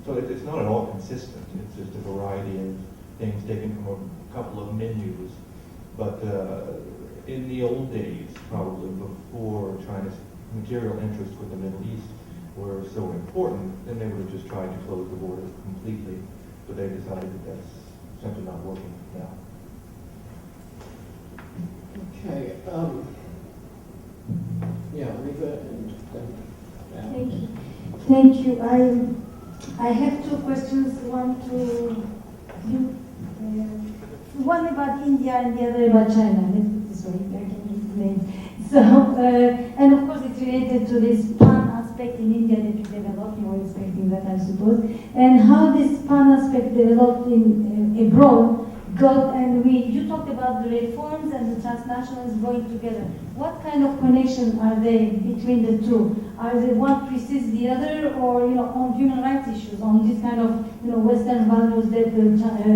Speaker 5: So it's not at all consistent. It's just a variety of things taken from a couple of menus. But in the old days, probably before China's material interests with the Middle East were so important, then they would have just tried to close the borders completely. But they decided that that's simply not working now.
Speaker 1: Okay. Yeah, Reva and Al.
Speaker 8: Thank you. Thank you. I have two questions. One to you, one about India and the other about China. Let's put this way. I can explain. So, and of course, it's related to this pan aspect in India that you developed. You were expecting that, I suppose. And how this pan aspect developed in abroad you talked about the reforms and the transnationals going together. What kind of connection are they between the two? Are they one precedes the other, or on human rights issues, on this kind of Western values that the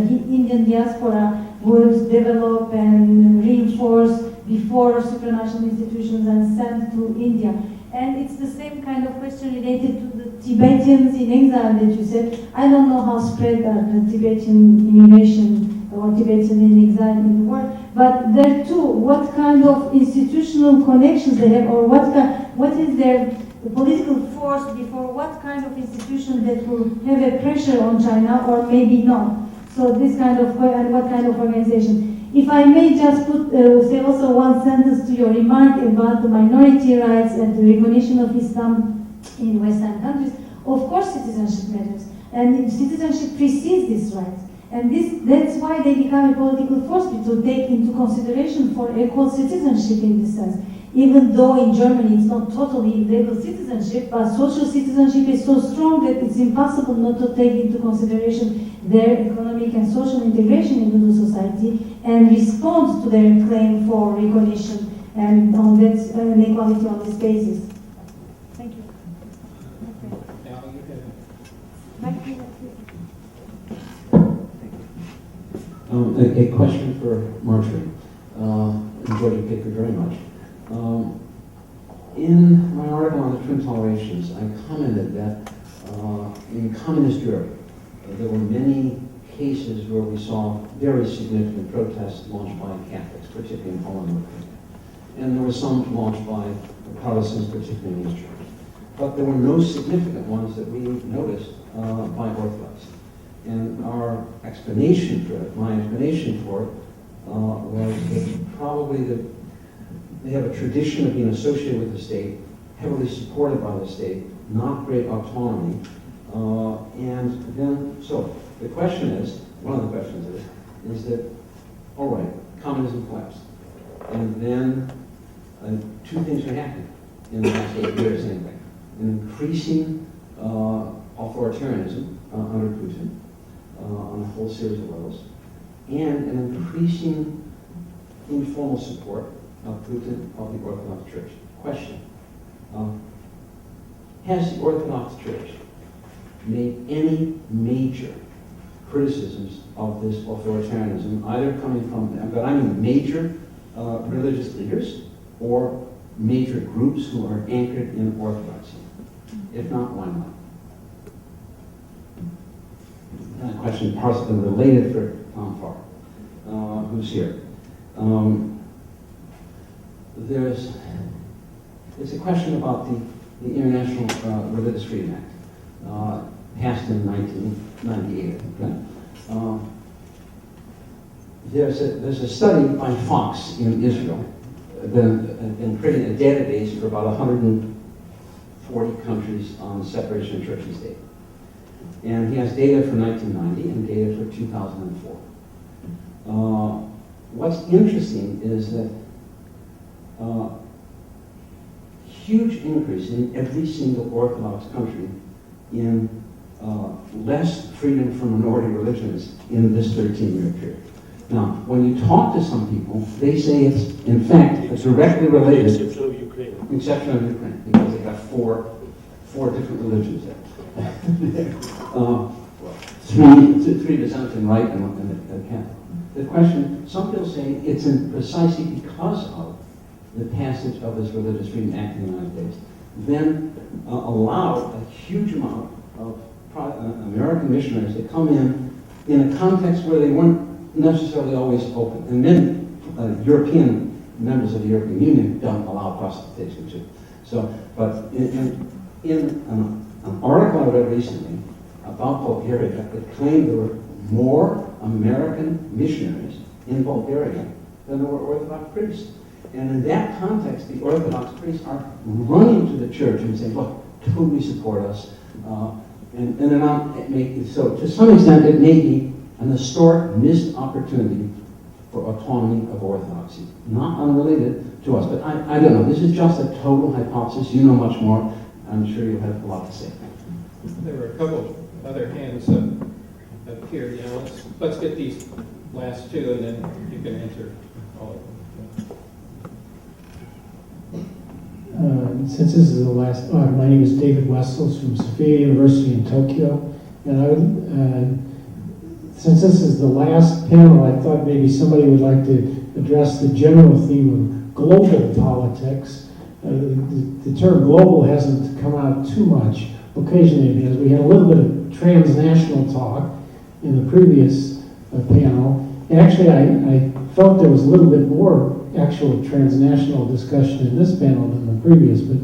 Speaker 8: Indian diaspora would develop and reinforce before supranational institutions and send to India? And it's the same kind of question related to the Tibetans in exile that you said. I don't know how spread are the Tibetan immigration or Tibetans in exile in the world, but there too, what kind of institutional connections they have, or what is their political force before what kind of institution that will have a pressure on China, or maybe not. So this kind of, and what kind of organization. If I may just say also one sentence to your remark about the minority rights and the recognition of Islam in Western countries, of course citizenship matters, and citizenship precedes these rights. And that's why they become a political force, to take into consideration for equal citizenship in this sense. Even though in Germany it's not totally legal citizenship, but social citizenship is so strong that it's impossible not to take into consideration their economic and social integration into the society and respond to their claim for recognition and on that inequality on this basis. Thank you. Okay.
Speaker 1: Now you have
Speaker 8: Back to you.
Speaker 9: A question for Marjorie. Enjoyed your paper very much. In my article on the twin tolerations, I commented that in communist Europe, there were many cases where we saw very significant protests launched by Catholics, particularly in Holland. And there were some launched by Protestants, particularly in East Germany. But there were no significant ones that we noticed by Orthodox. And our explanation for it, my explanation for it, was that probably they have a tradition of being associated with the state, heavily supported by the state, not great autonomy. And then, so the question is, one of the questions is that, all right, communism collapsed. And then two things are happening in the last 8 years anyway. An increasing authoritarianism under Putin on a whole series of levels, and an increasing informal support of Putin of the Orthodox Church. Question. Has the Orthodox Church made any major criticisms of this authoritarianism, either coming from, but I mean major religious leaders or major groups who are anchored in Orthodoxy? If not, why not? And a question partially related for Tom Farr, who's here. It's a question about the International Religious Freedom Act, passed in 1998, I think. There's a study by Fox in Israel, been creating a database for about 140 countries on the separation of church and state. And he has data for 1990 and data for 2004. What's interesting is that huge increase in every single Orthodox country in less freedom from minority religions in this 13-year period. Now, when you talk to some people, they say it's, in fact, directly related.
Speaker 10: With the exception of Ukraine.
Speaker 9: Exception of Ukraine, because they got four different religions there. Three dissenting right and a Catholic. The question, some people say it's precisely because of the passage of this Religious Freedom Act in the United States, then allowed a huge amount of American missionaries to come in a context where they weren't necessarily always open. And then European members of the European Union don't allow prostitution too. So, but in an article I read recently about Bulgaria, it claimed there were more American missionaries in Bulgaria than there were Orthodox priests. And in that context, the Orthodox priests are running to the church and saying, look, totally support us. And they're not making, so to some extent it may be an historic missed opportunity for autonomy of Orthodoxy. Not unrelated to us, but I don't know. This is just a total hypothesis. You know much more. I'm sure you'll have a lot to say.
Speaker 1: There were a couple other hands up here. Let's get these last two, and then you can answer all of them.
Speaker 10: Since this is the last, my name is David Wessels from Sophia University in Tokyo, and I would, since this is the last panel, I thought maybe somebody would like to address the general theme of global politics. The term global hasn't come out too much occasionally, because we had a little bit of transnational talk in the previous panel. And actually, I felt there was a little bit more actual transnational discussion in this panel than the previous, but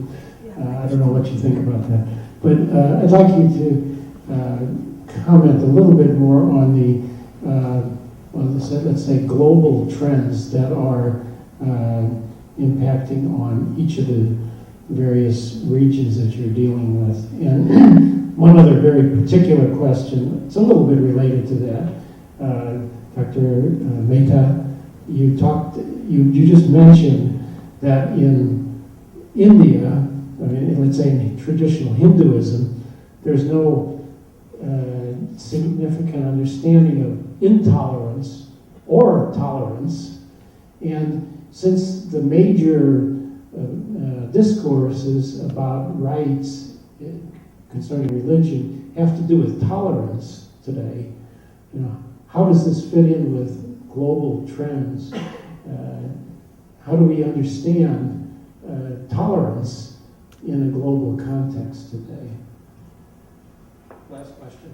Speaker 10: I don't know what you think about that. But I'd like you to comment a little bit more on the, let's say, global trends that are impacting on each of the various regions that you're dealing with. And one other very particular question, it's a little bit related to that. Dr. Mehta, you just mentioned that in India, I mean, let's say in traditional Hinduism, there's no significant understanding of intolerance or tolerance. And since the major discourses about rights concerning religion have to do with tolerance today, how does this fit in with global trends? How do we understand tolerance in a global context today?
Speaker 1: Last question.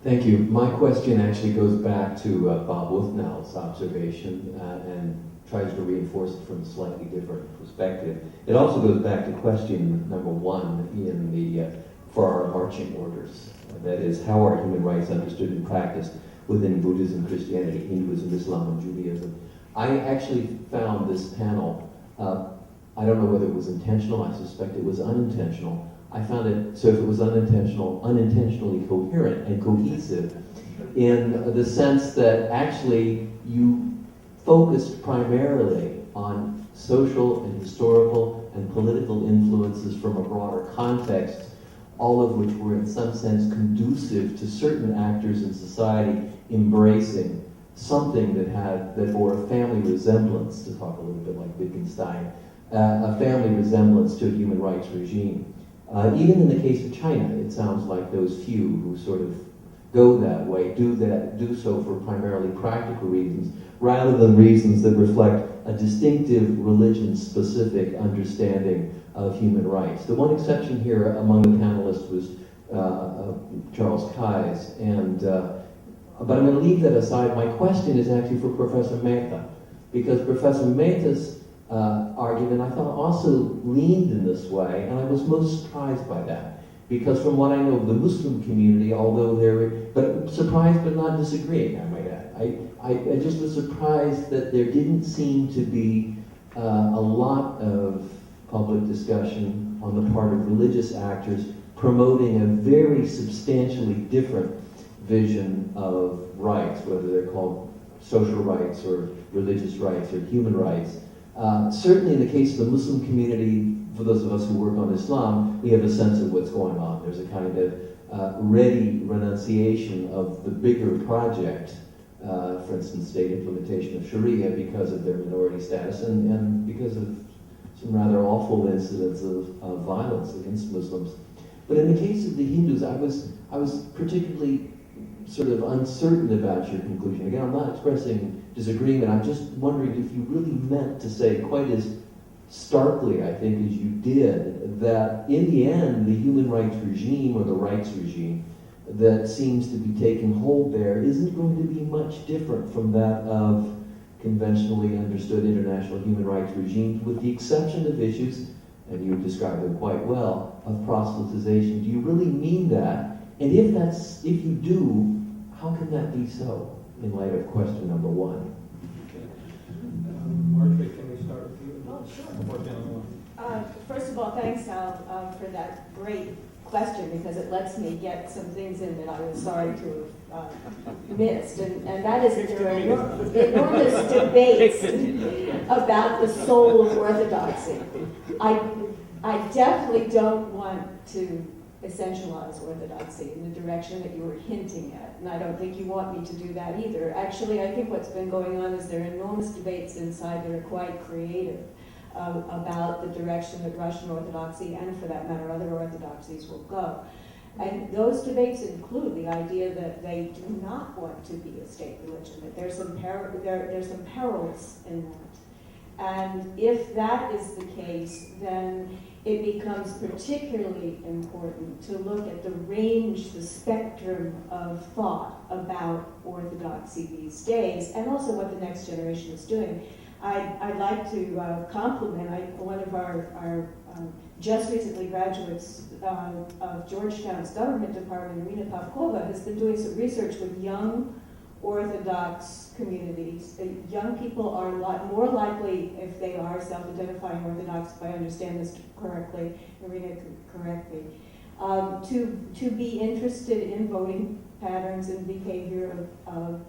Speaker 11: Thank you. My question actually goes back to Bob Wuthnell's observation and tries to reinforce it from a slightly different perspective. It also goes back to question number one in the for our marching orders. That is, how are human rights understood and practiced within Buddhism, Christianity, Hinduism, Islam, and Judaism? I actually found this panel, I don't know whether it was intentional, I suspect it was unintentional. I found it, so if it was unintentional, unintentionally coherent and cohesive in the sense that actually you focused primarily on social and historical and political influences from a broader context, all of which were in some sense conducive to certain actors in society embracing something that bore a family resemblance, to talk a little bit like Wittgenstein, a family resemblance to a human rights regime. Even in the case of China, it sounds like those few who sort of go that way do so for primarily practical reasons, rather than reasons that reflect a distinctive religion-specific understanding of human rights. The one exception here among the panelists was Charles Keyes, but I'm going to leave that aside. My question is actually for Professor Mehta, because Professor Mehta's argument I thought also leaned in this way, and I was most surprised by that. Because from what I know of the Muslim community, although but surprised but not disagreeing, I might add. I just was surprised that there didn't seem to be a lot of public discussion on the part of religious actors promoting a very substantially different vision of rights, whether they're called social rights or religious rights or human rights. Certainly in the case of the Muslim community, for those of us who work on Islam, we have a sense of what's going on. There's a kind of ready renunciation of the bigger project, for instance, state implementation of Sharia because of their minority status and because of some rather awful incidents of violence against Muslims. But in the case of the Hindus, I was particularly sort of uncertain about your conclusion. Again, I'm not expressing disagreement. I'm just wondering if you really meant to say quite as starkly, I think, as you did, that in the end, the human rights regime or the rights regime that seems to be taking hold there isn't going to be much different from that of conventionally understood international human rights regimes, with the exception of issues, and you described them quite well, of proselytization. Do you really mean that? And if you do, how can that be so in light of question number one?
Speaker 1: Okay. Marjorie, can we start with you?
Speaker 12: Oh, sure.
Speaker 1: Or down the line?
Speaker 12: First of all, thanks, Al, for that great question, because it lets me get some things in that I was sorry to have missed. And that is that there are enormous debates about the soul of orthodoxy. I definitely don't want to essentialize orthodoxy in the direction that you were hinting at, and I don't think you want me to do that either. Actually, I think what's been going on is there are enormous debates inside that are quite creative about the direction that Russian Orthodoxy, and for that matter other orthodoxies, will go. And those debates include the idea that they do not want to be a state religion, that there's some perils in that. And if that is the case, then it becomes particularly important to look at the range, the spectrum of thought about orthodoxy these days, and also what the next generation is doing. I'd like to compliment one of our just recently graduates of Georgetown's government department, Irina Pavkova, has been doing some research with young Orthodox communities. Young people are more likely, if they are self-identifying Orthodox, if I understand this correctly, Irina can correct me, to be interested in voting patterns and behavior of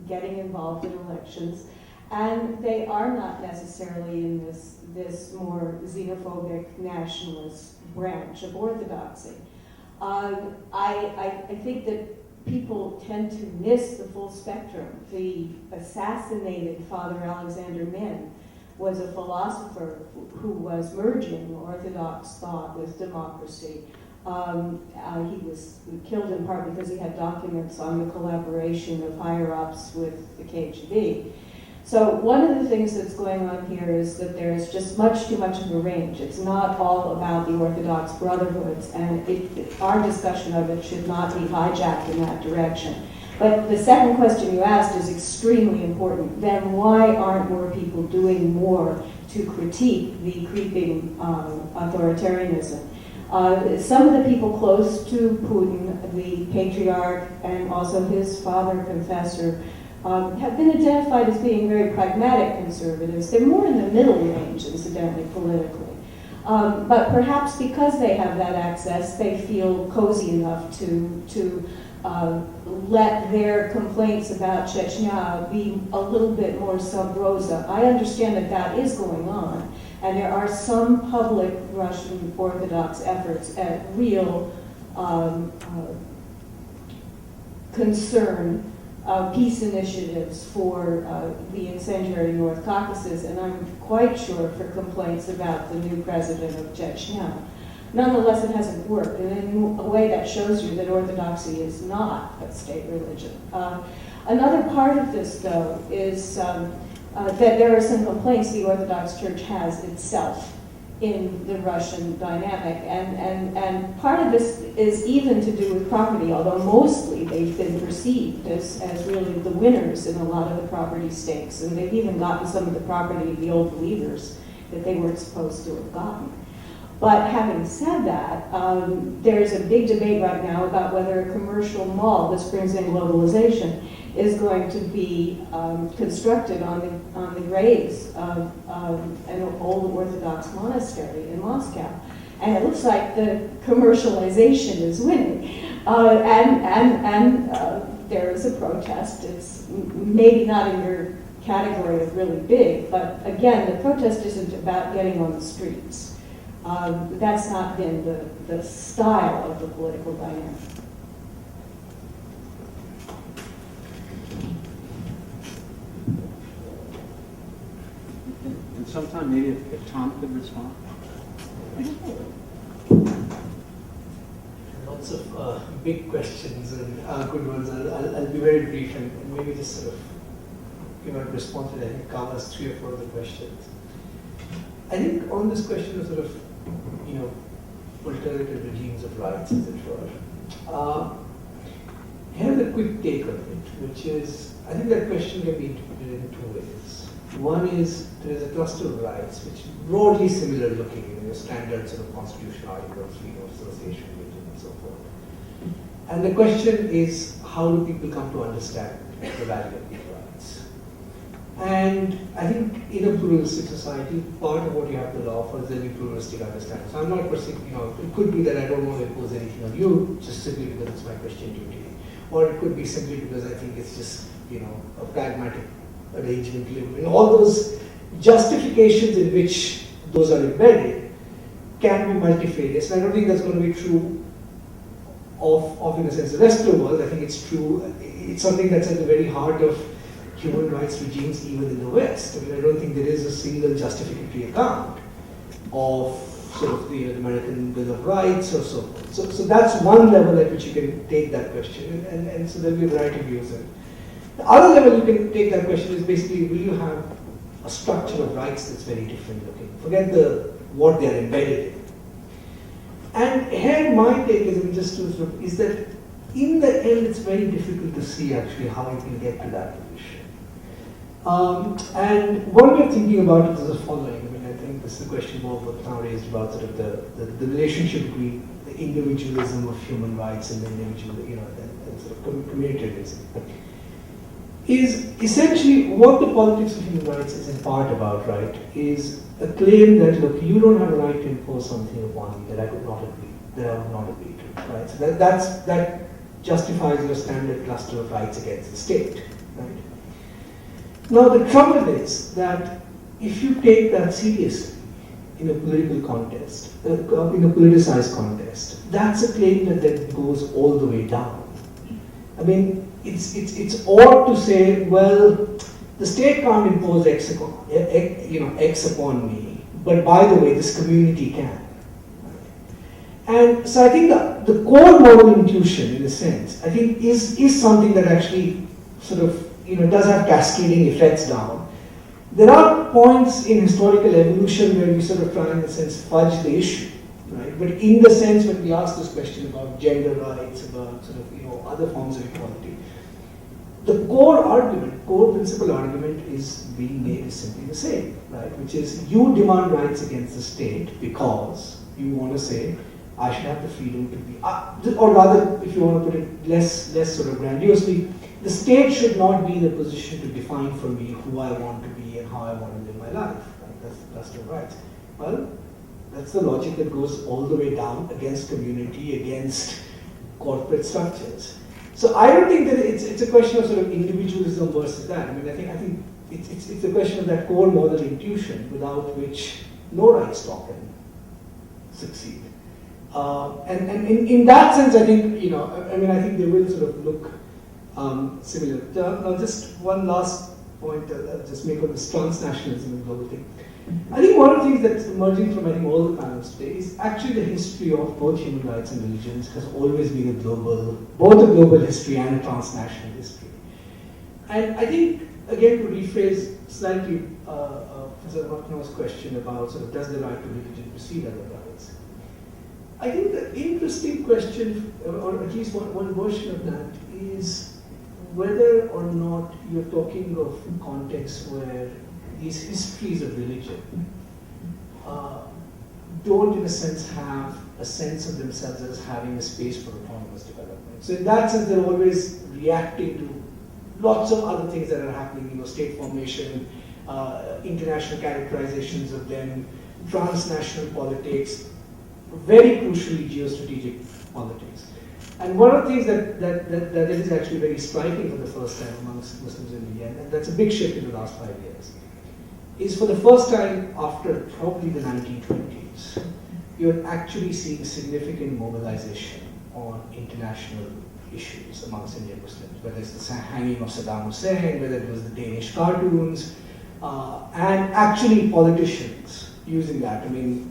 Speaker 12: getting involved in elections. And they are not necessarily in this more xenophobic nationalist branch of orthodoxy. I think that people tend to miss the full spectrum. The assassinated Father Alexander Min was a philosopher who was merging Orthodox thought with democracy. He was killed in part because he had documents on the collaboration of higher-ups with the KGB. So one of the things that's going on here is that there is just much too much of a range. It's not all about the Orthodox brotherhoods, and our discussion of it should not be hijacked in that direction. But the second question you asked is extremely important. Then why aren't more people doing more to critique the creeping authoritarianism? Some of the people close to Putin, the patriarch and also his father confessor, have been identified as being very pragmatic conservatives. They're more in the middle range, incidentally, politically. But perhaps because they have that access, they feel cozy enough to let their complaints about Chechnya be a little bit more sub rosa. I understand that that is going on, and there are some public Russian Orthodox efforts at real concern, peace initiatives for the incendiary North Caucasus, and I'm quite sure for complaints about the new president of Chechnya. Nonetheless, it hasn't worked, and in a way that shows you that Orthodoxy is not a state religion. Another part of this, though, is that there are some complaints the Orthodox Church has itself in the Russian dynamic, and part of this is even to do with property, although mostly they've been perceived as really the winners in a lot of the property stakes, and they've even gotten some of the property of the old believers that they weren't supposed to have gotten. But having said that, there's a big debate right now about whether a commercial mall, this brings in globalization, is going to be constructed on the graves of an old Orthodox monastery in Moscow. And it looks like the commercialization is winning. And there is a protest. It's maybe not in your category of really big, but again, the protest isn't about getting on the streets. That's not been the style of the political dynamic.
Speaker 13: And sometime maybe if Tom could respond.
Speaker 3: Lots of big questions and good ones. I'll be very brief and maybe just sort of respond to that. I think covers 3 or 4 of the questions. I think on this question of sort of alternative regimes of rights, as it were, here's a quick take on it, which is, I think that question can be interpreted in 2 ways. One is, there is a cluster of rights which is broadly similar looking in your standard sort of constitutional articles, freedom of association, religion, and so forth. And the question is, how do people come to understand the value of these rights? And I think in a pluralistic society, part of what you have to allow for is a pluralistic understanding. So I'm not pursuing, it could be that I don't want to impose anything on you just simply because it's my Christian duty. Or it could be simply because I think it's just, a pragmatic arrangement. In all those justifications in which those are embedded can be multifarious. And I don't think that's going to be true of in a sense, the rest of the world. I think it's true. It's something that's at the very heart of human rights regimes, even in the West. I mean, I don't think there is a single justificatory account of sort of the American Bill of Rights or so forth. So that's one level at which you can take that question, and so there'll be a variety of views. The other level you can take that question is basically, will you have a structure of rights that's very different looking? Forget what they are embedded in. And here my take is that in the end it's very difficult to see actually how you can get to that position. And one way of thinking about it is the following. I mean, I think this is a question more now raised about sort of the relationship between the individualism of human rights and the individual, and sort of communitarianism. Is essentially what the politics of human rights is in part about, right? Is a claim that, look, you don't have a right to impose something upon me that I would not agree to, right? So that justifies your standard cluster of rights against the state, right? Now the trouble is that if you take that seriously in a political contest, in a politicized contest, that's a claim that then goes all the way down. I mean, it's odd to say, well, the state can't impose X upon me, but by the way, this community can. And so I think the core moral intuition, in a sense, I think is something that actually sort of does have cascading effects down. There are points in historical evolution where we sort of try, in a sense, fudge the issue, right? But in the sense when we ask this question about gender rights, about sort of other forms of equality, the core principal argument is being made is simply the same, right? Which is you demand rights against the state because you want to say I should have the freedom to be, or rather, if you want to put it less sort of grandiosely, the state should not be in a position to define for me who I want to be and how I want to live my life. Right? That's the cluster of rights. Well, that's the logic that goes all the way down against community, against corporate structures. So I don't think that it's a question of sort of individualism versus that. I mean, I think it's a question of that core moral intuition without which no rights talk can succeed. And in that sense, I think I think they will sort of look similar. Now, just one last point I'll just make on this transnationalism and global thing. I think one of the things that's emerging from all the panels today is actually the history of both human rights and religions has always been both a global history and a transnational history. And I think, again, to rephrase slightly Professor Bucknell's question about sort of does the right to religion precede other rights? I think the interesting question, or at least one version of that, is whether or not you're talking of contexts where these histories of religion don't, in a sense, have a sense of themselves as having a space for autonomous development. So in that sense, they're always reacting to lots of other things that are happening, state formation, international characterizations of them, transnational politics, very crucially geostrategic politics. And one of the things that is actually very striking for the first time amongst Muslims in India, and that's a big shift in the last 5 years, is for the first time after probably the 1920s, you're actually seeing significant mobilization on international issues amongst Indian Muslims, whether it's the hanging of Saddam Hussein, whether it was the Danish cartoons, and actually politicians using that. I mean,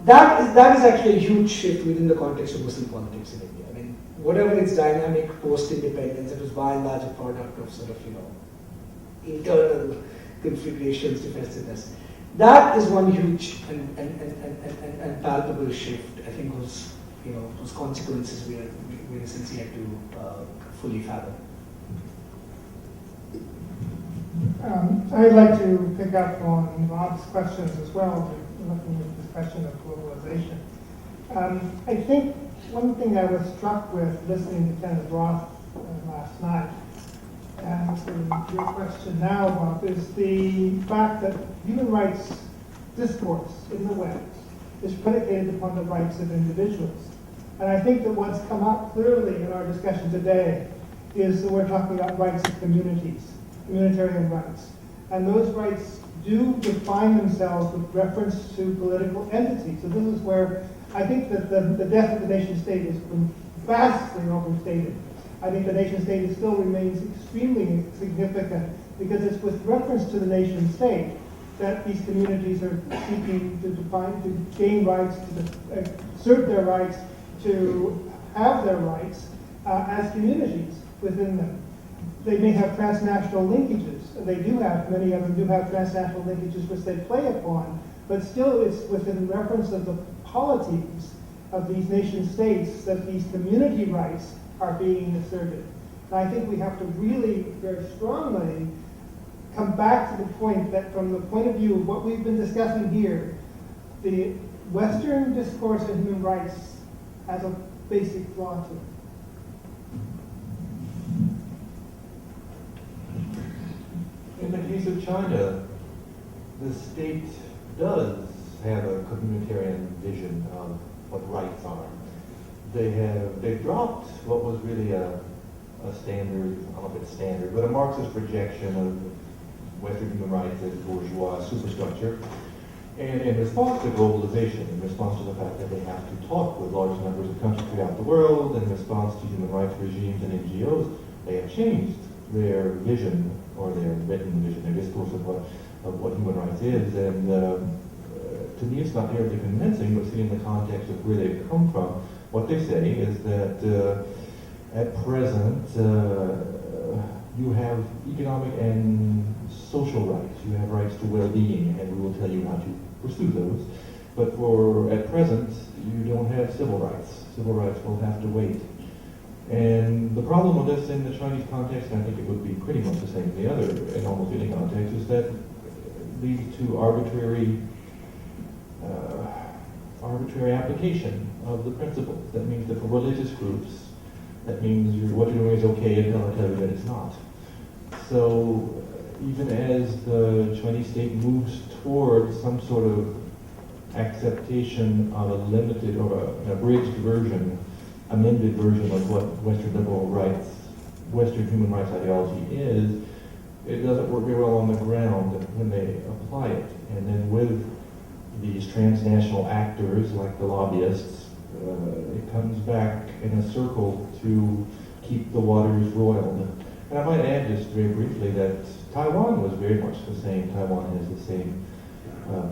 Speaker 3: that is actually a huge shift within the context of Muslim politics in India. I mean, whatever its dynamic post-independence, it was by and large a product of sort of, internal configurations, defensiveness. That is one huge and palpable shift, I think, whose consequences we're essentially yet to fully fathom.
Speaker 4: I'd like to pick up on Rob's questions as well, looking at this question of globalization. I think one thing I was struck with listening to Kenneth Roth last night, and to your question now, Bob, is the fact that human rights discourse in the West is predicated upon the rights of individuals. And I think that what's come up clearly in our discussion today is that we're talking about rights of communities, communitarian rights. And those rights do define themselves with reference to political entities. So this is where I think that the death of the nation state has been vastly overstated. I think the nation state still remains extremely significant because it's with reference to the nation state that these communities are seeking to define, to gain rights, to assert their rights, to have their rights as communities within them. They may have transnational linkages. They do have, many of them do have transnational linkages which they play upon, but still it's within reference of the polities of these nation states that these community rights are being asserted. And I think we have to really very strongly come back to the point that from the point of view of what we've been discussing here, the Western discourse of human rights has a basic flaw to it.
Speaker 5: In the case of China, the state does have a communitarian vision of what rights are. They've dropped what was really a standard, I don't know if it's standard, but a Marxist projection of Western human rights as bourgeois superstructure. And in response to globalization, in response to the fact that they have to talk with large numbers of countries throughout the world, in response to human rights regimes and NGOs, they have changed their vision, or their written vision, their discourse of what human rights is. And to me, it's not terribly convincing, but seeing the context of where they've come from, what they say is that at present, you have economic and social rights. You have rights to well-being, and we will tell you how to pursue those. But at present, you don't have civil rights. Civil rights will have to wait. And the problem with this in the Chinese context, and I think it would be pretty much the same in the other, in almost any context, is that it leads to arbitrary application of the principles. That means that for religious groups, that means what you're doing is okay until I tell you that it's not. So even as the Chinese state moves towards some sort of acceptation of a limited or an abridged version, amended version of what Western liberal rights, Western human rights ideology is, it doesn't work very well on the ground when they apply it. And then with these transnational actors like the lobbyists, it comes back in a circle to keep the waters roiled. And I might add just very briefly that Taiwan was very much the same. Taiwan has the same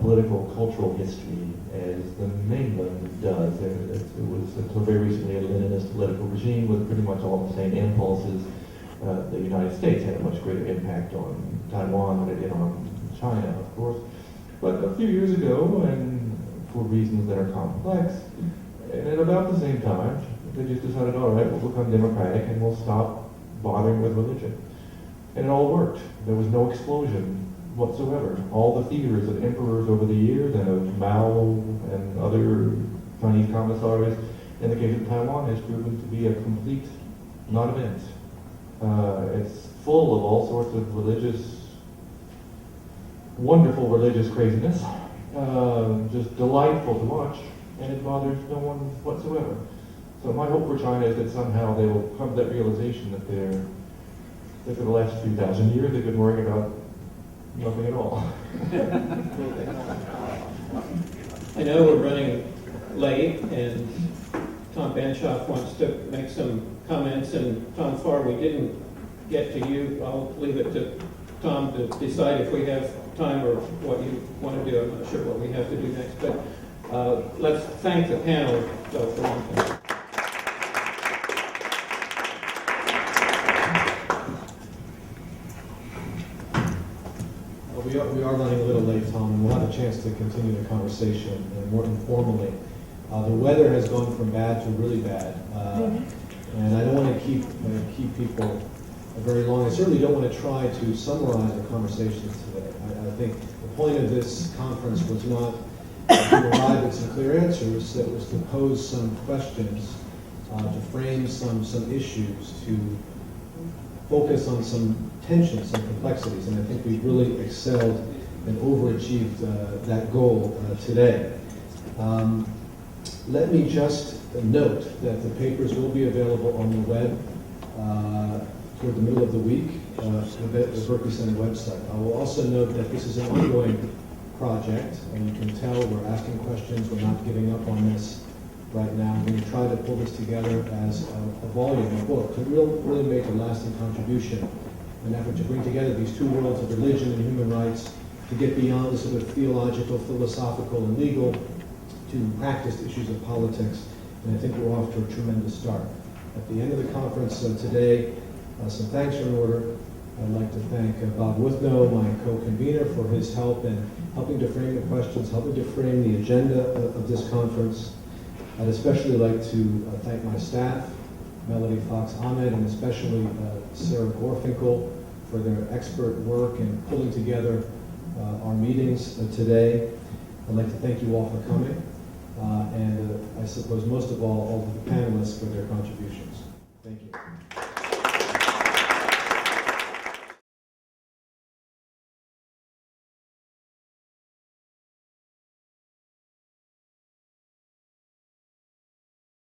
Speaker 5: political, cultural history as the mainland does. It was until very recently a Leninist political regime with pretty much all the same impulses. The United States had a much greater impact on Taiwan than it did on China, of course. But a few years ago, and for reasons that are complex, and at about the same time, they just decided, all right, we'll become democratic and we'll stop bothering with religion. And it all worked. There was no explosion whatsoever. All the fears of emperors over the years and of Mao and other Chinese commissaries in the case of Taiwan has proven to be a complete non-event. It's full of all sorts of wonderful religious craziness, just delightful to watch, and it bothers no one whatsoever. So my hope for China is that somehow they will come to that realization that for the last few thousand years they've been worrying about nothing at all.
Speaker 1: I know we're running late, and Tom Banshoff wants to make some comments, and Tom Farr, we didn't get to you. I'll leave it to Tom to decide if we have time or what you want to do. I'm not sure what we have to do next, but let's thank the panel though for one thing.
Speaker 14: We are running a little late, Tom, and we'll have a chance to continue the conversation more informally. The weather has gone from bad to really bad, and I don't want to keep people very long. I certainly don't want to try to summarize our conversations today. I think the point of this conference was not to arrive at some clear answers, it was to pose some questions, to frame some issues, to focus on some tensions, some complexities, and I think we've really excelled and overachieved that goal today. Let me just note that the papers will be available on the web toward the middle of the week at the Berkley Center website. I will also note that this is an ongoing project, and you can tell we're asking questions, we're not giving up on this right now. We're going to try to pull this together as a volume, a book, to really make a lasting contribution, an effort to bring together these two worlds of religion and human rights, to get beyond the sort of theological, philosophical, and legal, to practice issues of politics, and I think we're off to a tremendous start. At the end of the conference today, some thanks are in order. I'd like to thank Bob Wuthnow, my co-convener, for his help in helping to frame the questions, helping to frame the agenda of this conference. I'd especially like to thank my staff, Melody Fox Ahmed, and especially Sarah Gorfinkel, for their expert work in pulling together our meetings today. I'd like to thank you all for coming, and I suppose most of all of the panelists for their contributions.